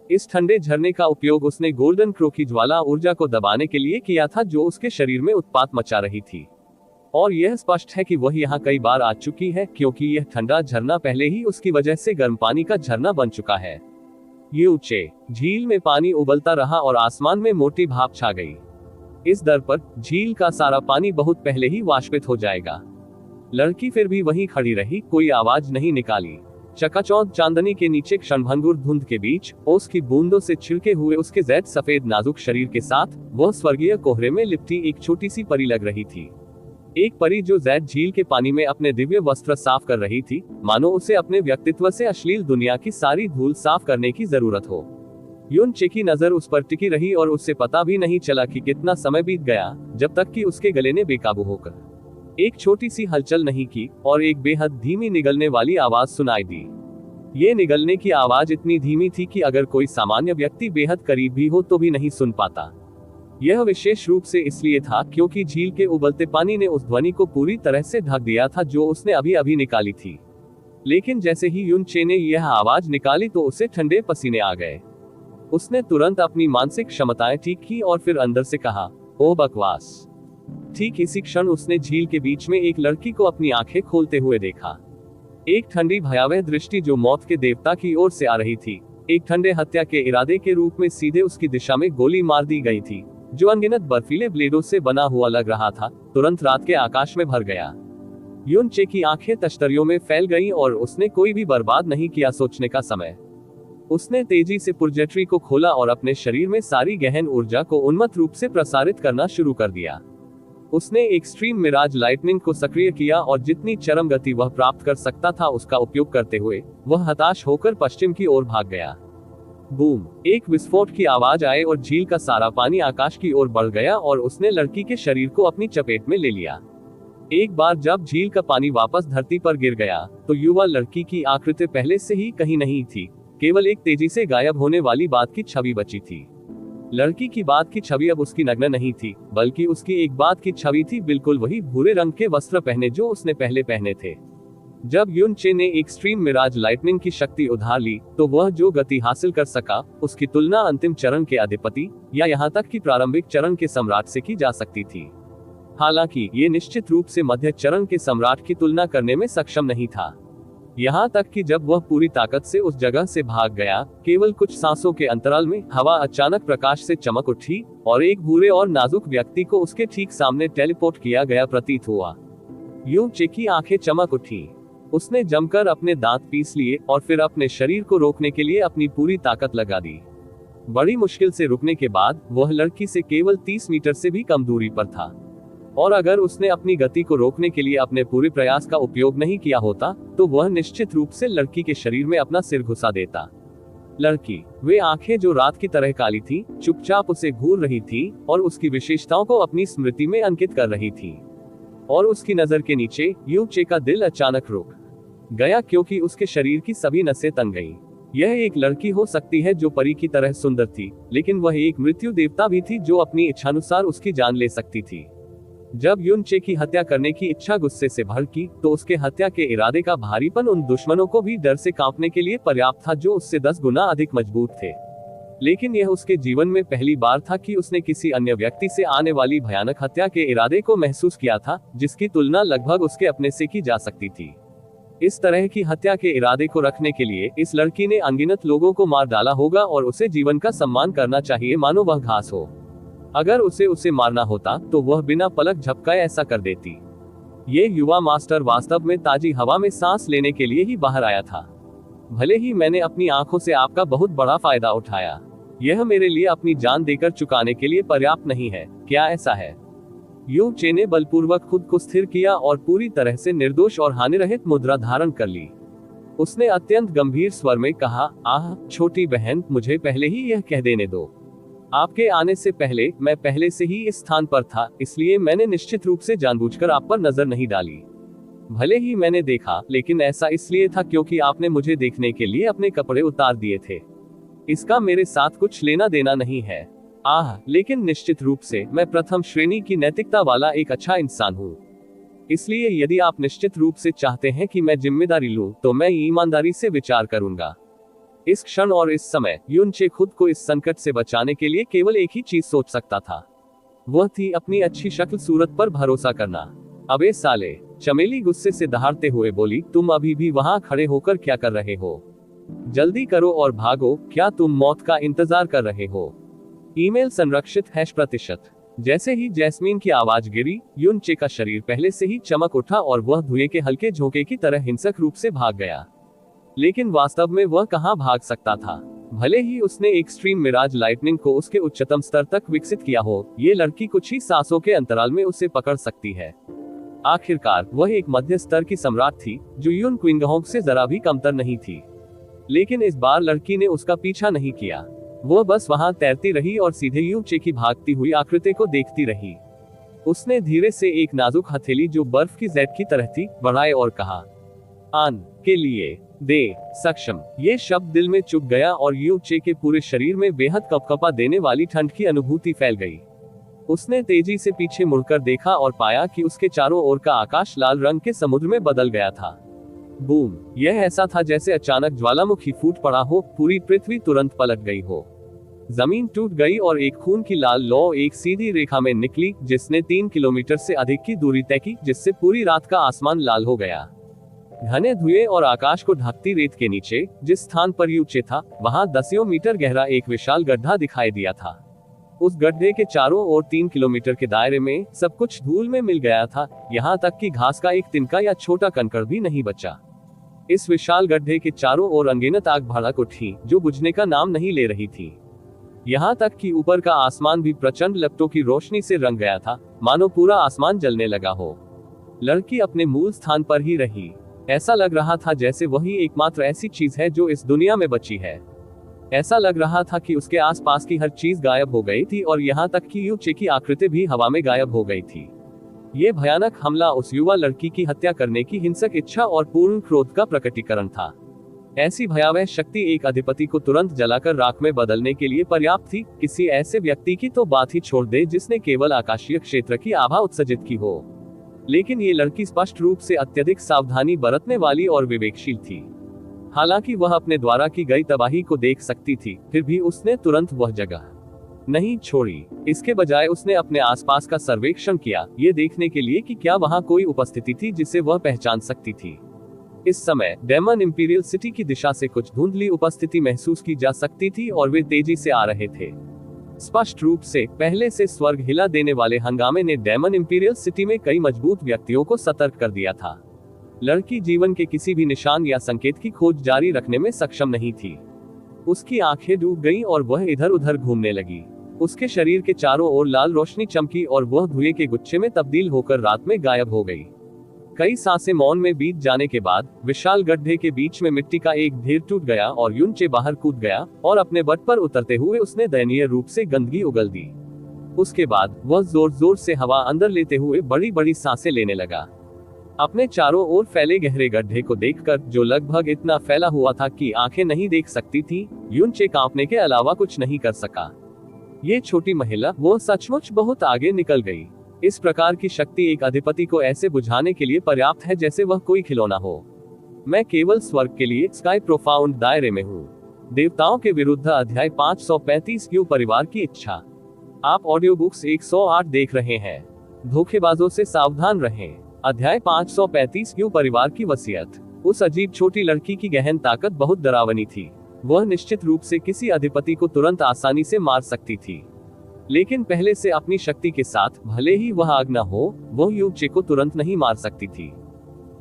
इस ठंडे झरने का उपयोग उसने गोल्डन क्रो की ज्वाला ऊर्जा को दबाने के लिए किया था, जो उसके शरीर में उत्पात मचा रही थी। और यह स्पष्ट है कि वह यहाँ कई बार आ चुकी है, क्योंकि यह ठंडा झरना पहले ही उसकी वजह से गर्म पानी का झरना बन चुका है। यू चे झील में पानी उबलता रहा और आसमान में मोटी भाप छा गई। इस दर पर झील का सारा पानी बहुत पहले ही वाष्पित हो जाएगा। लड़की फिर भी वहीं खड़ी रही, कोई आवाज नहीं निकाली। चकाचौंध चांदनी के नीचे क्षणभंगुर धुंध के बीच ओस की बूंदों से छिड़के हुए उसके जैद सफेद नाजुक शरीर के साथ वह स्वर्गीय कोहरे में लिपटी एक छोटी सी परी लग रही थी। एक परी जो जैद झील के पानी में अपने दिव्य वस्त्र साफ कर रही थी, मानो उसे अपने व्यक्तित्व से अश्लील दुनिया की सारी धूल साफ करने की जरूरत हो। युन चे की नजर उस पर टिकी रही और उससे पता भी नहीं चला कि कितना समय बीत गया, जब तक कि उसके गले ने बेकाबू होकर एक छोटी सी हलचल नहीं की और एक बेहद धीमी निगलने वाली आवाज सुनाई दी। ये निगलने की आवाज इतनी धीमी थी कि अगर कोई सामान्य व्यक्ति बेहद करीब भी हो तो भी नहीं सुन पाता। यह विशेष रूप से इसलिए था क्योंकि झील के उबलते पानी ने उस ध्वनि को पूरी तरह से ढक दिया था जो उसने अभी अभी निकाली थी। लेकिन जैसे ही युन चे ने यह आवाज निकाली तो उसे ठंडे पसीने आ गए। उसने तुरंत अपनी मानसिक क्षमताएं ठीक की और फिर अंदर से कहा, ओ बकवास। ठीक इसी क्षण उसने झील के बीच में एक लड़की को अपनी आंखें खोलते हुए देखा। एक ठंडी भयावह दृष्टि जो मौत के देवता की ओर से आ रही थी, एक ठंडे हत्या के इरादे के रूप में सीधे उसकी दिशा में गोली मार दी गई थी, जो अनगिनत बर्फीले ब्लेडों से बना हुआ लग रहा था, तुरंत रात के आकाश में भर गया। युन चे की आंखें तश्तरियों में फैल गईं और उसने कोई भी बर्बाद नहीं किया सोचने का समय। उसने तेजी से पुर्जेट्री को खोला और अपने शरीर में सारी गहन ऊर्जा को उन्मत्त रूप से प्रसारित करना शुरू कर दिया। उसने एक्सट्रीम मिराज लाइटनिंग को सक्रिय किया और जितनी चरम गति वह प्राप्त कर सकता था उसका उपयोग करते हुए वह हताश होकर पश्चिम की ओर भाग गया। बूम! एक विस्फोट की आवाज आए और झील का सारा पानी आकाश की ओर बढ़ गया और उसने लड़की के शरीर को अपनी चपेट में ले लिया। एक बार जब झील का पानी वापस धरती पर गिर गया तो युवा लड़की की आकृति पहले से ही कहीं नहीं थी, केवल एक तेजी से गायब होने वाली बात की छवि बची थी। लड़की की बात की छवि अब उसकी नग्न नहीं थी, बल्कि उसकी एक बात की छवि थी, बिल्कुल वही भूरे रंग के वस्त्र पहने जो उसने पहले पहने थे। जब युन चे ने एक्सट्रीम मिराज लाइटनिंग की शक्ति उधार ली तो वह जो गति हासिल कर सका उसकी तुलना अंतिम चरण के अधिपति या यहाँ तक कि प्रारंभिक चरण के सम्राट से की जा सकती थी। हालांकि ये निश्चित रूप से मध्य चरण के सम्राट की तुलना करने में सक्षम नहीं था। यहाँ तक कि जब वह पूरी ताकत से उस जगह से भाग गया, केवल कुछ सांसों के अंतराल में हवा अचानक प्रकाश से चमक उठी और एक भूरे और नाजुक व्यक्ति को उसके ठीक सामने टेलीपोर्ट किया गया प्रतीत हुआ। युन चे की आंखें चमक उठी। उसने जमकर अपने दांत पीस लिए और फिर अपने शरीर को रोकने के लिए अपनी पूरी ताकत लगा दी। बड़ी मुश्किल से रुकने के बाद वह लड़की से केवल 30 मीटर से भी कम दूरी पर था, और अगर उसने अपनी गति को रोकने के लिए अपने पूरे प्रयास का उपयोग नहीं किया होता तो वह निश्चित रूप से लड़की के शरीर में अपना सिर घुसा देता। लड़की, वे आंखें जो रात की तरह काली थी, चुपचाप उसे घूर रही थी और उसकी विशेषताओं को अपनी स्मृति में अंकित कर रही थी। और उसकी नजर के नीचे युन चे का दिल अचानक रुक गया क्योंकि उसके शरीर की सभी नसें तन गईं। यह एक लड़की हो सकती है जो परी की तरह सुंदर थी, लेकिन वह एक मृत्यु देवता भी थी जो अपनी इच्छानुसार उसकी जान ले सकती थी। जब युन चे की हत्या करने की इच्छा गुस्से से भड़की तो उसके हत्या के इरादे का भारीपन उन दुश्मनों को भी डर से कांपने के लिए पर्याप्त था जो उससे 10 गुना अधिक मजबूत थे। लेकिन यह उसके जीवन में पहली बार था कि उसने किसी अन्य व्यक्ति से आने वाली भयानक हत्या के इरादे को महसूस किया था, जिसकी तुलना लगभग उसके अपने से की जा सकती थी। इस तरह की हत्या के इरादे को रखने के लिए इस लड़की ने अनगिनत लोगों को मार डाला होगा और उसे जीवन का सम्मान करना चाहिए मानो वह घास हो। अगर उसे मारना होता तो वह बिना पलक झपकाए ऐसा कर देती। ये युवा मास्टर वास्तव में ताजी हवा में सांस लेने के लिए ही बाहर आया था। भले ही मैंने अपनी आंखों से आपका बहुत बड़ा फायदा उठाया, यह मेरे लिए अपनी जान देकर चुकाने के लिए पर्याप्त नहीं है, क्या ऐसा है? युन चे ने बलपूर्वक खुद को स्थिर किया और पूरी तरह से निर्दोष और हानिरहित मुद्रा धारण कर ली। उसने अत्यंत गंभीर स्वर में कहा, आह छोटी बहन, मुझे पहले ही यह कह देने दो। आपके आने से पहले मैं पहले से ही इस स्थान पर था, इसलिए मैंने निश्चित रूप से जानबूझकर आप पर नजर नहीं डाली। भले ही मैंने देखा, लेकिन ऐसा इसलिए था क्योंकि आपने मुझे देखने के लिए अपने कपड़े उतार दिए थे। इसका मेरे साथ कुछ लेना देना नहीं है। लेकिन निश्चित रूप से मैं प्रथम श्रेणी की नैतिकता वाला एक अच्छा इंसान हूँ। इसलिए यदि आप निश्चित रूप से चाहते हैं कि मैं जिम्मेदारी लूं, तो मैं ईमानदारी से विचार करूंगा। इस क्षण और इस समय युन चे खुद को इस संकट से बचाने के लिए केवल एक ही चीज सोच सकता था, वह थी अपनी अच्छी शक्ल सूरत पर भरोसा करना। अबे साले, चमेली गुस्से से दहाड़ते हुए बोली, तुम अभी भी वहां खड़े होकर क्या कर रहे हो? जल्दी करो और भागो, क्या तुम मौत का इंतजार कर रहे हो? ईमेल संरक्षित #। जैसे ही जैस्मीन की आवाज गिरी, युन चे का शरीर पहले से ही चमक उठा और वह धुएं के हल्के झोंके की तरह हिंसक रूप से भाग गया। लेकिन वास्तव में वह कहां भाग सकता था? भले ही उसने एक्सट्रीम मिराज लाइटनिंग को उसके उच्चतम स्तर तक विकसित किया हो, ये लड़की कुछ ही सांसों के अंतराल में उसे पकड़ सकती है। आखिरकार वह एक मध्य स्तर की सम्राट थी जो युन क्विंगहोक से जरा भी कमतर नहीं थी। लेकिन इस बार लड़की ने उसका पीछा नहीं किया। वह बस वहां तैरती रही और सीधे यूचे की भागती हुई आकृति को देखती रही। उसने धीरे से एक नाजुक हथेली जो बर्फ की जेट की तरह थी बढ़ाए और कहा, आन के लिए दे सक्षम। ये शब्द दिल में चुभ गया और यूचे के पूरे शरीर में बेहद कपकपा देने वाली ठंड की अनुभूति फैल गई। उसने तेजी से पीछे मुड़कर देखा और पाया कि उसके चारों ओर का आकाश लाल रंग के समुद्र में बदल गया था। बूम! यह ऐसा था जैसे अचानक ज्वालामुखी फूट पड़ा हो, पूरी पृथ्वी तुरंत पलट गई हो। जमीन टूट गई और एक खून की लाल लौ एक सीधी रेखा में निकली जिसने 3 किलोमीटर से अधिक की दूरी तय की, जिससे पूरी रात का आसमान लाल हो गया। घने धुएं और आकाश को ढकती रेत के नीचे जिस स्थान पर यूचे था, वहां 10 मीटर गहरा एक विशाल गड्ढा दिखाई दिया था। उस गड्ढे के चारों ओर 3 किलोमीटर के दायरे में सब कुछ धूल में मिल गया था, यहाँ तक कि घास का एक तिनका या छोटा कंकड़ भी नहीं बचा। इस विशाल गड्ढे के चारों ओर अनगिनत आग भड़क उठी जो बुझने का नाम नहीं ले रही थी। यहाँ तक कि ऊपर का आसमान भी प्रचंड लपटों की रोशनी से रंग गया था, मानो पूरा आसमान जलने लगा हो। लड़की अपने मूल स्थान पर ही रही। ऐसा लग रहा था जैसे वही एकमात्र ऐसी चीज है जो इस दुनिया में बची है। ऐसा लग रहा था कि उसके आसपास की हर चीज गायब हो गई थी और यहाँ तक कि यूचे की आकृति भी हवा में गायब हो गई थी। ये भयानक हमला उस युवा लड़की की हत्या करने की हिंसक इच्छा और पूर्ण क्रोध का प्रकटीकरण था। ऐसी भयावह शक्ति एक अधिपति को तुरंत जलाकर राख में बदलने के लिए पर्याप्त थी। किसी ऐसे व्यक्ति की तो बात ही छोड़ दे जिसने केवल आकाशीय क्षेत्र की आभा उत्सर्जित की हो। लेकिन ये लड़की स्पष्ट रूप से अत्यधिक सावधानी बरतने वाली और विवेकशील थी। हालांकि वह अपने द्वारा की गई तबाही को देख सकती थी, फिर भी उसने तुरंत वह जगह नहीं छोड़ी। इसके बजाय उसने अपने आसपास का सर्वेक्षण किया, ये देखने के लिए कि क्या वहां कोई उपस्थिति थी जिसे वह पहचान सकती थी। इस समय डेमन इंपीरियल सिटी की दिशा से कुछ धुंधली उपस्थिति महसूस की जा सकती थी और वे तेजी से आ रहे थे। स्पष्ट रूप से पहले से स्वर्ग हिला देने वाले हंगामे ने डेमन इंपीरियल सिटी में कई मजबूत व्यक्तियों को सतर्क कर दिया था। लड़की जीवन के किसी भी निशान या संकेत की खोज जारी रखने में सक्षम नहीं थी। उसकी आंखें डूब गईं और वह इधर उधर घूमने लगी। उसके शरीर के चारों ओर लाल रोशनी चमकी और वह धुएं के गुच्छे में तब्दील होकर रात में गायब हो गई। कई सांसें मौन में बीत जाने के बाद विशाल गड्ढे के बीच में मिट्टी का एक ढेर टूट गया और यूनचे बाहर कूद गया और अपने बट पर उतरते हुए उसने दयनीय रूप से गंदगी उगल दी। उसके बाद वह जोर जोर से हवा अंदर लेते हुए बड़ी बड़ी सांसें लेने लगा। अपने चारों ओर फैले गहरे गड्ढे को देखकर, जो लगभग इतना फैला हुआ था कि आंखें नहीं देख सकती थी, यूनचे कांपने के अलावा कुछ नहीं कर सका। ये छोटी महिला वो सचमुच बहुत आगे निकल गई। इस प्रकार की शक्ति एक अधिपति को ऐसे बुझाने के लिए पर्याप्त है जैसे वह कोई खिलौना हो। मैं केवल स्वर्ग के लिए स्काई प्रोफाउंड दायरे में हूँ। देवताओं के विरुद्ध अध्याय 535 क्यों परिवार की इच्छा। आप ऑडियो बुक्स 108 देख रहे हैं। धोखेबाजों से सावधान रहें। अध्याय 535 क्यों परिवार की वसीयत। उस अजीब छोटी लड़की की गहन ताकत बहुत डरावनी थी। वह निश्चित रूप से किसी अधिपति को तुरंत आसानी से मार सकती थी, लेकिन पहले से अपनी शक्ति के साथ, भले ही वह आग न हो, वह यूचे को तुरंत नहीं मार सकती थी।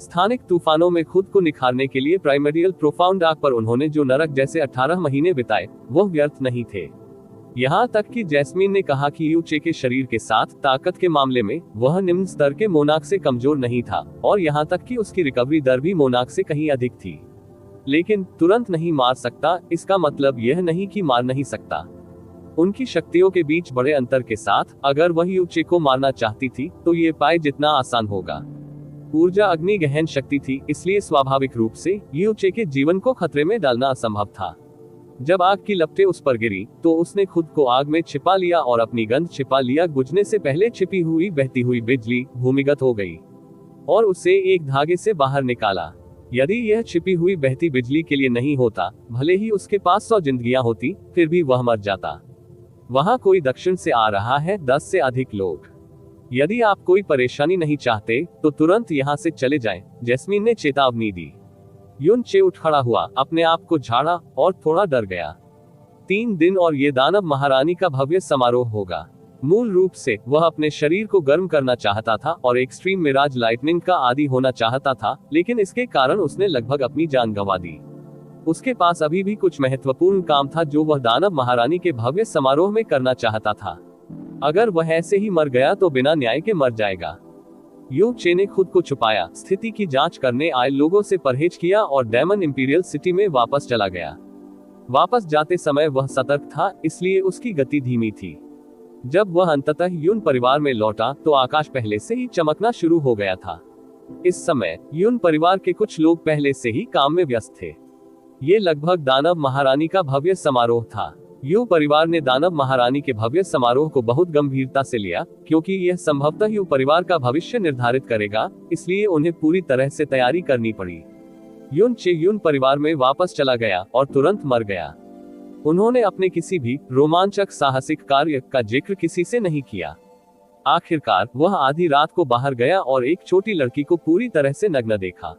स्थानिक तूफानों में खुद को निखारने के लिए प्राइमरियल प्रोफाउंड आग पर उन्होंने जो नरक जैसे 18 महीने बिताए, वह व्यर्थ नहीं थे। यहाँ तक कि जैस्मीन ने कहा कि यूचे के शरीर के साथ ताकत के मामले में वह निम्न स्तर के मोनाक से कमजोर नहीं था, और यहाँ तक कि उसकी रिकवरी दर भी मोनाक से कहीं अधिक थी। लेकिन तुरंत नहीं मार सकता, इसका मतलब यह नहीं कि मार नहीं सकता। उनकी शक्तियों के बीच बड़े अंतर के साथ, अगर वह यूचे को मारना चाहती थी तो ये पाए जितना आसान होगा। ऊर्जा अग्नि गहन शक्ति थी, इसलिए स्वाभाविक रूप से यूचे के जीवन को खतरे में डालना असंभव था। जब आग की लपटें उस पर गिरी तो उसने खुद को आग में छिपा लिया और अपनी गंध छिपा लिया। बुझने से पहले छिपी हुई बहती हुई बिजली भूमिगत हो गई और उसे एक धागे से बाहर निकाला। यदि यह छिपी हुई बहती बिजली के लिए नहीं होता, भले ही उसके पास 100 जिंदगियां होती, फिर भी वह मर जाता। वहां कोई दक्षिण से आ रहा है, 10 से अधिक लोग। यदि आप कोई परेशानी नहीं चाहते तो तुरंत यहाँ से चले जाएं, जैस्मीन ने चेतावनी दी। यूनचे उठ खड़ा हुआ, अपने आप को झाड़ा और थोड़ा डर गया। 3 दिन और ये दानव महारानी का भव्य समारोह होगा। मूल रूप से वह अपने शरीर को गर्म करना चाहता था और एक्सट्रीम मिराज लाइटनिंग का आदी होना चाहता था, लेकिन इसके कारण उसने लगभग अपनी जान गंवा दी। उसके पास अभी भी कुछ महत्वपूर्ण काम था जो वह दानव महारानी के भव्य समारोह में करना चाहता था। अगर वह ऐसे ही मर गया तो बिना न्याय के मर जाएगा। यू चे ने खुद को छुपाया, स्थिति की जांच करने आए लोगों से परहेज किया और डेमन इंपीरियल सिटी में वापस चला गया। वापस जाते समय वह सतर्क था, इसलिए उसकी गति धीमी थी। जब वह अंततः यून परिवार में लौटा तो आकाश पहले से ही चमकना शुरू हो गया था। इस समय यून परिवार के कुछ लोग पहले से ही काम में व्यस्त थे। ये लगभग दानव महारानी का भव्य समारोह था। यू परिवार ने दानव महारानी के भव्य समारोह को बहुत गंभीरता से लिया, क्योंकि यह संभवतः यू परिवार का भविष्य निर्धारित करेगा, इसलिए उन्हें पूरी तरह से तैयारी करनी पड़ी। यून चे यून परिवार में वापस चला गया और तुरंत मर गया। उन्होंने अपने किसी भी रोमांचक साहसिक कार्य का जिक्र किसी से नहीं किया। आखिरकार वह आधी रात को बाहर गया और एक छोटी लड़की को पूरी तरह से नग्न देखा।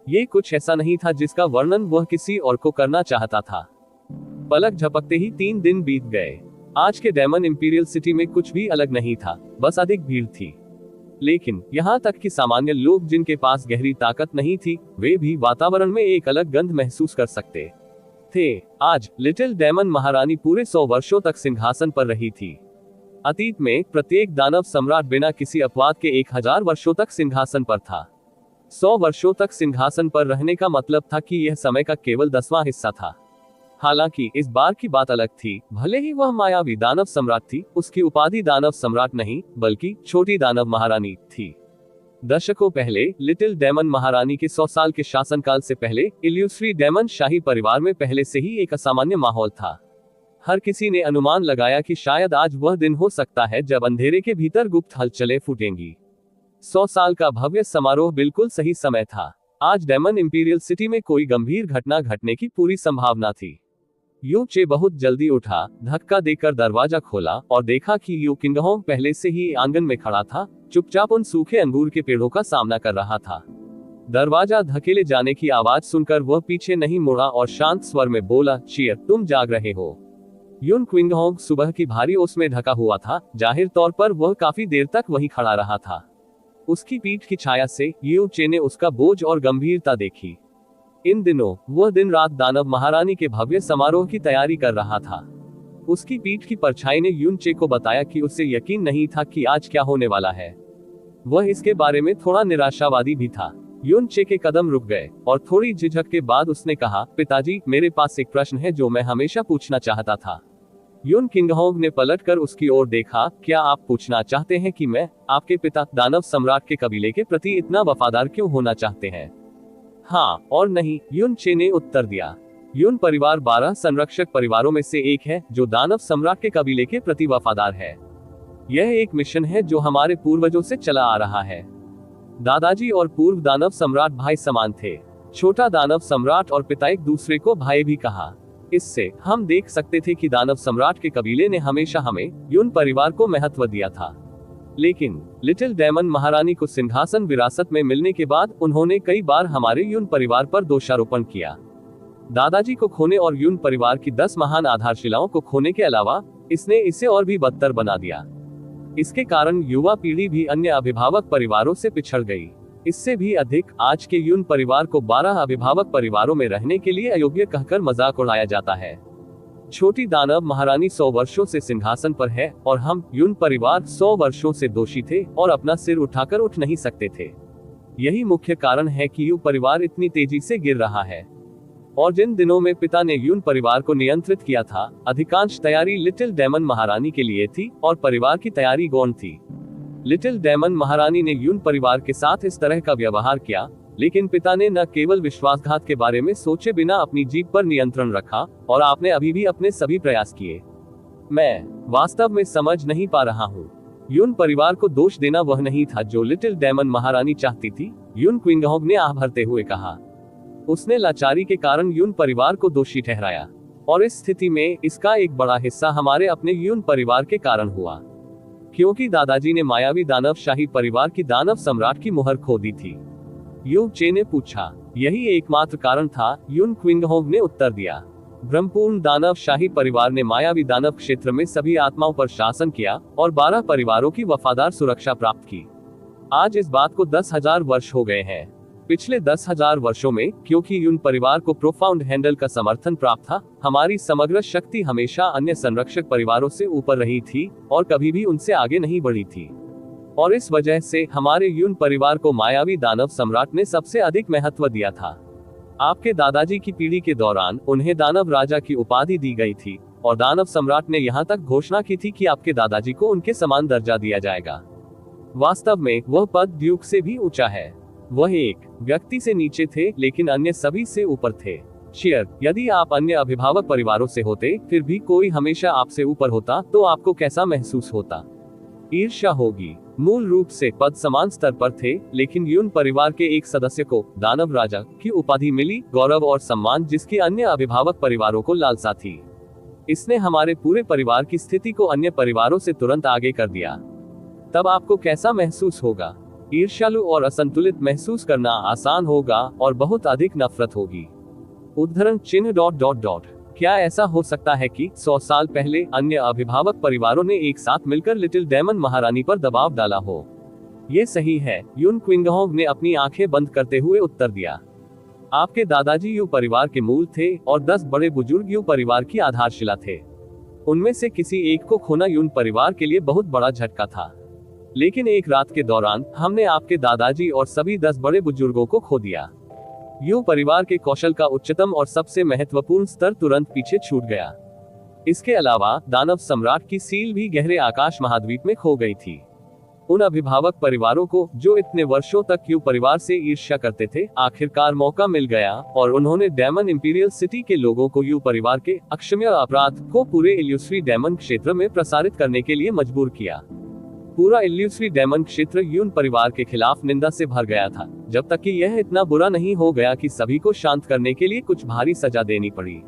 ये कुछ ऐसा नहीं था जिसका वर्णन वह किसी और को करना चाहता था। पलक झपकते ही 3 दिन बीत गए। आज के डेमन इंपीरियल सिटी में कुछ भी अलग नहीं था, बस अधिक भीड़ थी। लेकिन यहाँ तक कि सामान्य लोग जिनके पास गहरी ताकत नहीं थी, वे भी वातावरण में एक अलग गंध महसूस कर सकते थे। आज लिटिल डेमन महारानी पूरे 100 वर्षों तक सिंहासन पर रही थी। अतीत में प्रत्येक दानव सम्राट बिना किसी अपवाद के 1000 वर्षों तक सिंहासन पर था। 100 वर्षों तक सिंहासन पर रहने का मतलब था कि यह समय का केवल 10वां हिस्सा था। हालांकि इस बार की बात अलग थी। भले ही वह मायावी दानव सम्राट थी, उसकी उपाधि दानव सम्राट नहीं बल्कि छोटी दानव महारानी थी। दशकों पहले लिटिल डेमन महारानी के 100 साल के शासनकाल से पहले इल्यूश्री डेमन शाही परिवार में पहले से ही एक असामान्य माहौल था। हर किसी ने अनुमान लगाया कि शायद आज वह दिन हो सकता है जब अंधेरे के भीतर गुप्त हलचलें फूटेंगी। 100 साल का भव्य समारोह बिल्कुल सही समय था। आज डेमन इंपीरियल सिटी में कोई गंभीर घटना घटने की पूरी संभावना थी। यू चे बहुत जल्दी उठा, धक्का देकर दरवाजा खोला और देखा कि यू किंगहोंग पहले से ही आंगन में खड़ा था, चुपचाप उन सूखे अंगूर के पेड़ों का सामना कर रहा था। दरवाजा धकेले जाने की आवाज सुनकर वह पीछे नहीं मुड़ा और शांत स्वर में बोला, चियर, तुम जाग रहे हो। यून क्विंगहोंग सुबह की भारी ओस में ढका हुआ था। जाहिर तौर पर वह काफी देर तक वहीं खड़ा रहा था। उसकी पीठ की छाया से यू चे ने उसका बोझ और गंभीरता देखी। इन दिनों वह दिन रात दानव महारानी के भव्य समारोह की तैयारी कर रहा था। उसकी पीठ की परछाई ने यून चे को बताया कि उसे यकीन नहीं था कि आज क्या होने वाला है। वह इसके बारे में थोड़ा निराशावादी भी था। यून चे के कदम रुक गए और थोड़ी झिझक के बाद उसने कहा, पिताजी, मेरे पास एक प्रश्न है जो मैं हमेशा पूछना चाहता था। यून किंगहोंग ने पलटकर उसकी ओर देखा। क्या आप पूछना चाहते हैं कि मैं, आपके पिता, दानव सम्राट के कबीले के प्रति इतना वफादार क्यों होना चाहते हैं? हाँ और नहीं, यून चे ने उत्तर दिया। यून परिवार 12 संरक्षक परिवारों में से एक है जो दानव सम्राट के कबीले के प्रति वफादार है। यह एक मिशन है जो हमारे पूर्वजों से चला आ रहा है। दादाजी और पूर्व दानव सम्राट भाई समान थे। छोटा दानव सम्राट और पिता एक दूसरे को भाई भी कहा। इससे हम देख सकते थे कि दानव सम्राट के कबीले ने हमेशा हमें, यून परिवार को महत्व दिया था। लेकिन लिटिल डेमन महारानी को सिंहासन विरासत में मिलने के बाद उन्होंने कई बार हमारे यून परिवार पर दोषारोपण किया। दादाजी को खोने और यून परिवार की 10 महान आधारशिलाओं को खोने के अलावा इसने इसे और भी बदतर बना दिया। इसके कारण युवा पीढ़ी भी अन्य अभिभावक परिवारों से पिछड़ गई। इससे भी अधिक, आज के यून परिवार को 12 अभिभावक परिवारों में रहने के लिए अयोग्य कहकर मजाक उड़ाया जाता है। छोटी दानव महारानी 100 वर्षों से सिंहासन पर है और हम, यून परिवार, 100 वर्षों से दोषी थे और अपना सिर उठाकर उठ नहीं सकते थे। यही मुख्य कारण है कि यून परिवार इतनी तेजी से गिर रहा है। और जिन दिनों में पिता ने यून परिवार को नियंत्रित किया था, अधिकांश तैयारी लिटिल डेमन महारानी के लिए थी और परिवार की तैयारी गौण थी। लिटिल डेमन महारानी ने यून परिवार के साथ इस तरह का व्यवहार किया, लेकिन पिता ने न केवल विश्वासघात के बारे में सोचे बिना अपनी जीभ पर नियंत्रण रखा और आपने अभी भी अपने सभी प्रयास किए। मैं वास्तव में समझ नहीं पा रहा हूँ। यून परिवार को दोष देना वह नहीं था जो लिटिल डेमन महारानी चाहती थी, यून क्विंगहोंग ने आह भरते हुए कहा। उसने लाचारी के कारण यून परिवार को दोषी ठहराया और इस स्थिति में इसका एक बड़ा हिस्सा हमारे अपने यून परिवार के कारण हुआ, क्योंकि दादाजी ने मायावी दानव शाही परिवार की दानव सम्राट की मुहर खो दी थी। यू चे ने पूछा। यही एकमात्र कारण था, यून क्विंगहोंग ने उत्तर दिया। ब्रह्मपूर्ण दानव शाही परिवार ने मायावी दानव क्षेत्र में सभी आत्माओं पर शासन किया और 12 परिवारों की वफादार सुरक्षा प्राप्त की। आज इस बात को 10,000 वर्ष हो गए हैं। पिछले 10,000 वर्षों में, क्योंकि यून परिवार को प्रोफाउंड हैंडल का समर्थन प्राप्त था, हमारी समग्र शक्ति हमेशा अन्य संरक्षक परिवारों से ऊपर रही थी और कभी भी उनसे आगे नहीं बढ़ी थी। और इस वजह से हमारे यून परिवार को मायावी दानव सम्राट ने सबसे अधिक महत्व दिया था। आपके दादाजी की पीढ़ी के दौरान उन्हें दानव राजा की उपाधि दी गई थी और दानव सम्राट ने यहाँ तक घोषणा की थी कि आपके दादाजी को उनके समान दर्जा दिया जाएगा। वास्तव में वह पद ड्यूक से भी ऊंचा है। वह एक व्यक्ति से नीचे थे लेकिन अन्य सभी से ऊपर थे। शेयर, यदि आप अन्य अभिभावक परिवारों से होते फिर भी कोई हमेशा आपसे ऊपर होता तो आपको कैसा महसूस होता? ईर्ष्या होगी। मूल रूप से पद समान स्तर पर थे, लेकिन यून परिवार के एक सदस्य को दानव राजा की उपाधि मिली, गौरव और सम्मान जिसकी अन्य अभिभावक परिवारों को लालसा थी। इसने हमारे पूरे परिवार की स्थिति को अन्य परिवारों से तुरंत आगे कर दिया। तब आपको कैसा महसूस होगा? ईर्ष्यालु और असंतुलित महसूस करना आसान होगा और बहुत अधिक नफरत होगी। उद्धरण चिन्ह ... क्या ऐसा हो सकता है कि 100 साल पहले अन्य अभिभावक परिवारों ने एक साथ मिलकर लिटिल डेमन महारानी पर दबाव डाला हो? ये सही है, यून क्विंगहोंग ने अपनी आंखें बंद करते हुए उत्तर दिया। आपके दादाजी यू परिवार के मूल थे और 10 बड़े बुजुर्ग यू परिवार की आधारशिला थे। उनमें से किसी एक को खोना यून परिवार के लिए बहुत बड़ा झटका था। लेकिन एक रात के दौरान हमने आपके दादाजी और सभी 10 बड़े बुजुर्गों को खो दिया। यू परिवार के कौशल का उच्चतम और सबसे महत्वपूर्ण स्तर तुरंत पीछे छूट गया। इसके अलावा दानव सम्राट की सील भी गहरे आकाश महाद्वीप में खो गई थी। उन अभिभावक परिवारों को जो इतने वर्षों तक यू परिवार से ईर्ष्या करते थे, आखिरकार मौका मिल गया और उन्होंने डेमन इंपीरियल सिटी के लोगों को यू परिवार के अक्षम्य अपराध को पूरे इल्यूसरी डेमन क्षेत्र में प्रसारित करने के लिए मजबूर किया। पूरा इल्यूसरी डेमन क्षेत्र यून परिवार के खिलाफ निंदा से भर गया था, जब तक कि यह इतना बुरा नहीं हो गया कि सभी को शांत करने के लिए कुछ भारी सजा देनी पड़ी।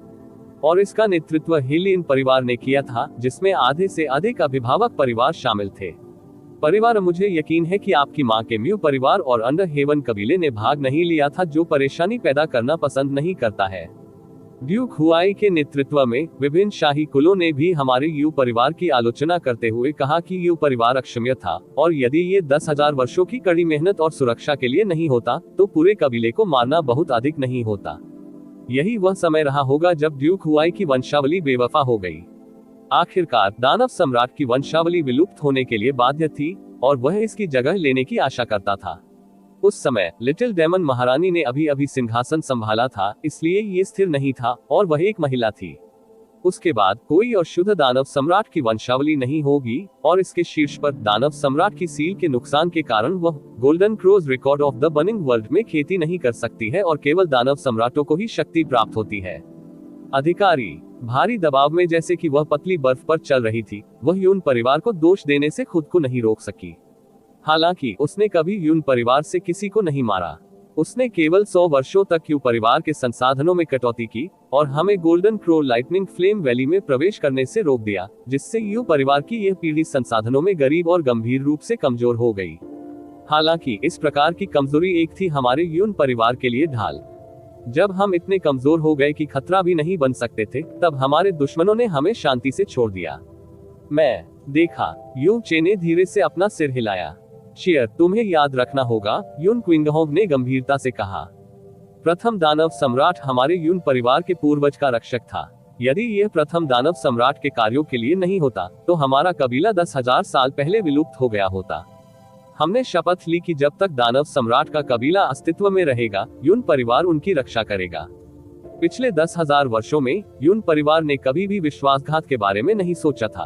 और इसका नेतृत्व हिलिन परिवार ने किया था, जिसमें आधे से अधिक अभिभावक परिवार शामिल थे। परिवार, मुझे यकीन है कि आपकी मां के म्यू परिवार और अंडर हेवन कबीले ने भाग नहीं लिया था, जो परेशानी पैदा करना पसंद नहीं करता है। ड्यूक हुआई के नेतृत्व में विभिन्न शाही कुलों ने भी हमारे यू परिवार की आलोचना करते हुए कहा कि यू परिवार अक्षम्य था और यदि ये 10,000 वर्षों की कड़ी मेहनत और सुरक्षा के लिए नहीं होता तो पूरे कबीले को मारना बहुत अधिक नहीं होता। यही वह समय रहा होगा जब ड्यूक हुआई की वंशावली बेवफा हो गई। आखिरकार दानव सम्राट की वंशावली विलुप्त होने के लिए बाध्य थी और वह इसकी जगह लेने की आशा करता था। उस समय लिटिल डेमन महारानी ने अभी सिंहासन संभाला था, इसलिए ये स्थिर नहीं था और वह एक महिला थी। उसके बाद कोई और शुद्ध दानव सम्राट की वंशावली नहीं होगी और इसके शीर्ष पर दानव सम्राट की सील के नुकसान के कारण वह golden crows record of the burning world में खेती नहीं कर सकती है और केवल दानव सम्राटों को ही शक्ति प्राप्त होती है। अधिकारी भारी दबाव में, जैसे कि वह पतली बर्फ पर चल रही थी, वह यून परिवार को दोष देने से खुद को नहीं रोक सकी। हालांकि उसने कभी यून परिवार से किसी को नहीं मारा। उसने केवल 100 वर्षों तक यू परिवार के संसाधनों में कटौती की और हमें golden crow lightning flame valley में प्रवेश करने से रोक दिया, जिससे यू परिवार की यह पीढ़ी संसाधनों में गरीब और गंभीर रूप से कमजोर हो गई। हालांकि इस प्रकार की कमजोरी एक थी हमारे यून परिवार के लिए ढाल। जब हम इतने कमजोर हो गए कि खतरा भी नहीं बन सकते थे, तब हमारे दुश्मनों ने हमें शांति से छोड़ दिया। मैं देखा, यू चे ने धीरे से अपना सिर हिलाया। शेयर, तुम्हें याद रखना होगा, यून क्विंगहोंग ने गंभीरता से कहा। प्रथम दानव सम्राट हमारे यून परिवार के पूर्वज का रक्षक था। यदि यह प्रथम दानव सम्राट के कार्यों के लिए नहीं होता तो हमारा कबीला 10,000 साल पहले विलुप्त हो गया होता। हमने शपथ ली कि जब तक दानव सम्राट का कबीला अस्तित्व में रहेगा, यून परिवार उनकी रक्षा करेगा। पिछले 10,000 वर्षों में यून परिवार ने कभी भी विश्वासघात के बारे में नहीं सोचा था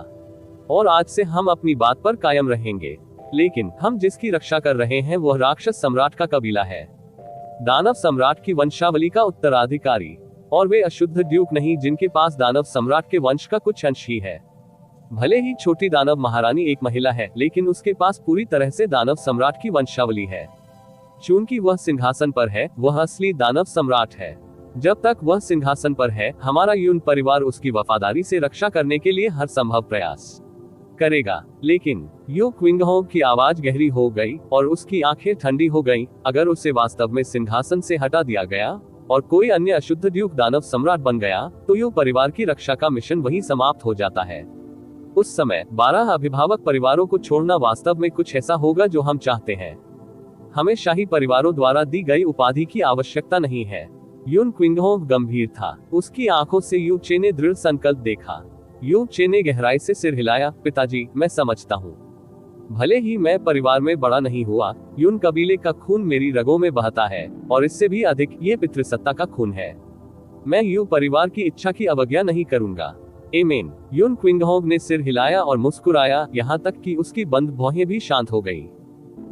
और आज से हम अपनी बात पर कायम रहेंगे। लेकिन हम जिसकी रक्षा कर रहे हैं वह राक्षस सम्राट का कबीला है, दानव सम्राट की वंशावली का उत्तराधिकारी। और वे अशुद्ध ड्यूक नहीं जिनके पास दानव सम्राट के वंश का कुछ अंश ही है। भले ही छोटी दानव महारानी एक महिला है, लेकिन उसके पास पूरी तरह से दानव सम्राट की वंशावली है। चूंकि वह सिंहासन पर है, वह असली दानव सम्राट है। जब तक वह सिंहासन पर है, हमारा यून परिवार उसकी वफादारी से रक्षा करने के लिए हर संभव प्रयास करेगा। लेकिन यू क्विंगहोंग की आवाज गहरी हो गई और उसकी आंखें ठंडी हो गईं। अगर उसे वास्तव में सिंहासन से हटा दिया गया और कोई अन्य अशुद्ध ड्यूक दानव सम्राट बन गया तो यू परिवार की रक्षा का मिशन वहीं समाप्त हो जाता है। उस समय 12 अभिभावक परिवारों को छोड़ना वास्तव में कुछ ऐसा होगा जो हम चाहते हैं। हमें शाही परिवारों द्वारा दी गई उपाधि की आवश्यकता नहीं है। यून क्विंगहोंग गंभीर था। उसकी आंखों से यू चे ने दृढ़ संकल्प देखा। यू चे ने गहराई से सिर हिलाया। पिताजी, मैं समझता हूँ। भले ही मैं परिवार में बड़ा नहीं हुआ, यून कबीले का खून मेरी रगों में बहता है, और इससे भी अधिक ये पितृसत्ता का खून है। मैं यू परिवार की इच्छा की अवज्ञा नहीं करूंगा। एमेन। यून क्विंगहोंग ने सिर हिलाया और मुस्कुराया, यहाँ तक कि उसकी बंद भौहें भी शांत हो गई।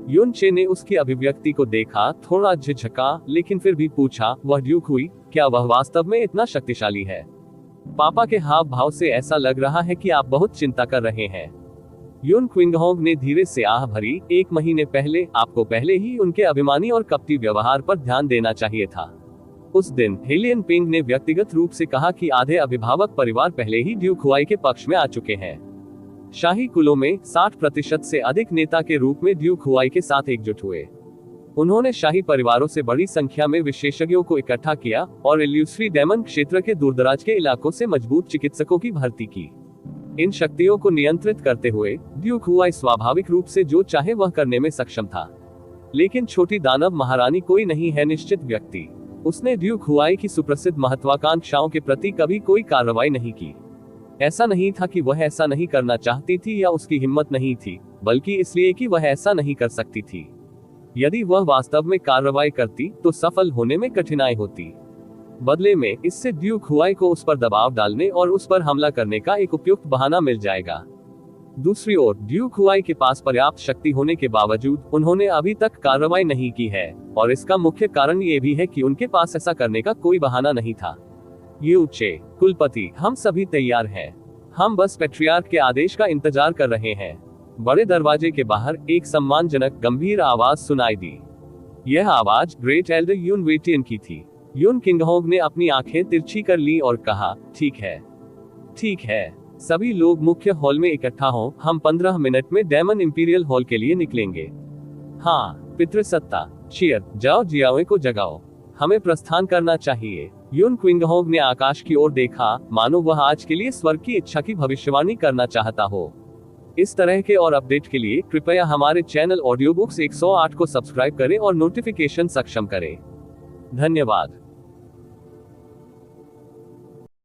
यून चे ने उसकी अभिव्यक्ति को देखा, थोड़ा झिझका, लेकिन फिर भी पूछा, वह ड्यूक हुई, क्या वह वास्तव में इतना शक्तिशाली है? पापा के हाव भाव से ऐसा लग रहा है कि आप बहुत चिंता कर रहे हैं। यून क्विंगहोंग ने धीरे से आह भरी, 1 महीने पहले आपको पहले ही उनके अभिमानी और कपटी व्यवहार पर ध्यान देना चाहिए था। उस दिन हेलियन पिंग ने व्यक्तिगत रूप से कहा कि आधे अभिभावक परिवार पहले ही ड्यूक हुआई के पक्ष में आ चुके हैं। शाही कुलों में 60% से अधिक नेता के रूप में ड्यूक हुआई के साथ एकजुट हुए। उन्होंने शाही परिवारों से बड़ी संख्या में विशेषज्ञों को इकट्ठा किया और इल्यूस्ट्री डेमन क्षेत्र के दूरदराज के इलाकों से मजबूत चिकित्सकों की भर्ती की। इन शक्तियों को नियंत्रित करते हुए ड्यूक हुआई स्वाभाविक रूप से जो चाहे वह करने में सक्षम था। लेकिन छोटी दानव महारानी कोई नहीं है निश्चित व्यक्ति। उसने ड्यूक हुआई की सुप्रसिद्ध महत्वाकांक्षाओं के प्रति कभी कोई कार्रवाई नहीं की। ऐसा नहीं था कि वह ऐसा नहीं करना चाहती थी या उसकी हिम्मत नहीं थी, बल्कि इसलिए कि वह ऐसा नहीं कर सकती थी। यदि वह वास्तव में कार्रवाई करती तो सफल होने में कठिनाई होती। बदले में इससे ड्यूक हुआई को उस पर दबाव डालने और उस पर हमला करने का एक उपयुक्त बहाना मिल जाएगा। दूसरी ओर ड्यूक हुआई के पास पर्याप्त शक्ति होने के बावजूद उन्होंने अभी तक कार्रवाई नहीं की है, और इसका मुख्य कारण ये भी है कि उनके पास ऐसा करने का कोई बहाना नहीं था। यू चे, कुलपति, हम सभी तैयार हैं। हम बस पैट्रियार्क के आदेश का इंतजार कर रहे हैं। बड़े दरवाजे के बाहर एक सम्मानजनक गंभीर आवाज सुनाई दी। यह आवाज ग्रेट एल्डर यून वेटियन की थी। यून किंगहोंग ने अपनी आंखें तिरछी कर ली और कहा, ठीक है, ठीक है। सभी लोग मुख्य हॉल में इकट्ठा हों, हम 15 मिनट में डेमन इंपीरियल हॉल के लिए निकलेंगे। हाँ, पितृसत्ता, चीयर, जाओ जियाओ को जगाओ, हमें प्रस्थान करना चाहिए। यून क्विंगहोंग ने आकाश की ओर देखा, मानो वह आज के लिए स्वर्ग की इच्छा की भविष्यवाणी करना चाहता हो। इस तरह के और अपडेट के लिए कृपया हमारे चैनल ऑडियो बुक्स 108 को सब्सक्राइब करें और नोटिफिकेशन सक्षम करें। धन्यवाद।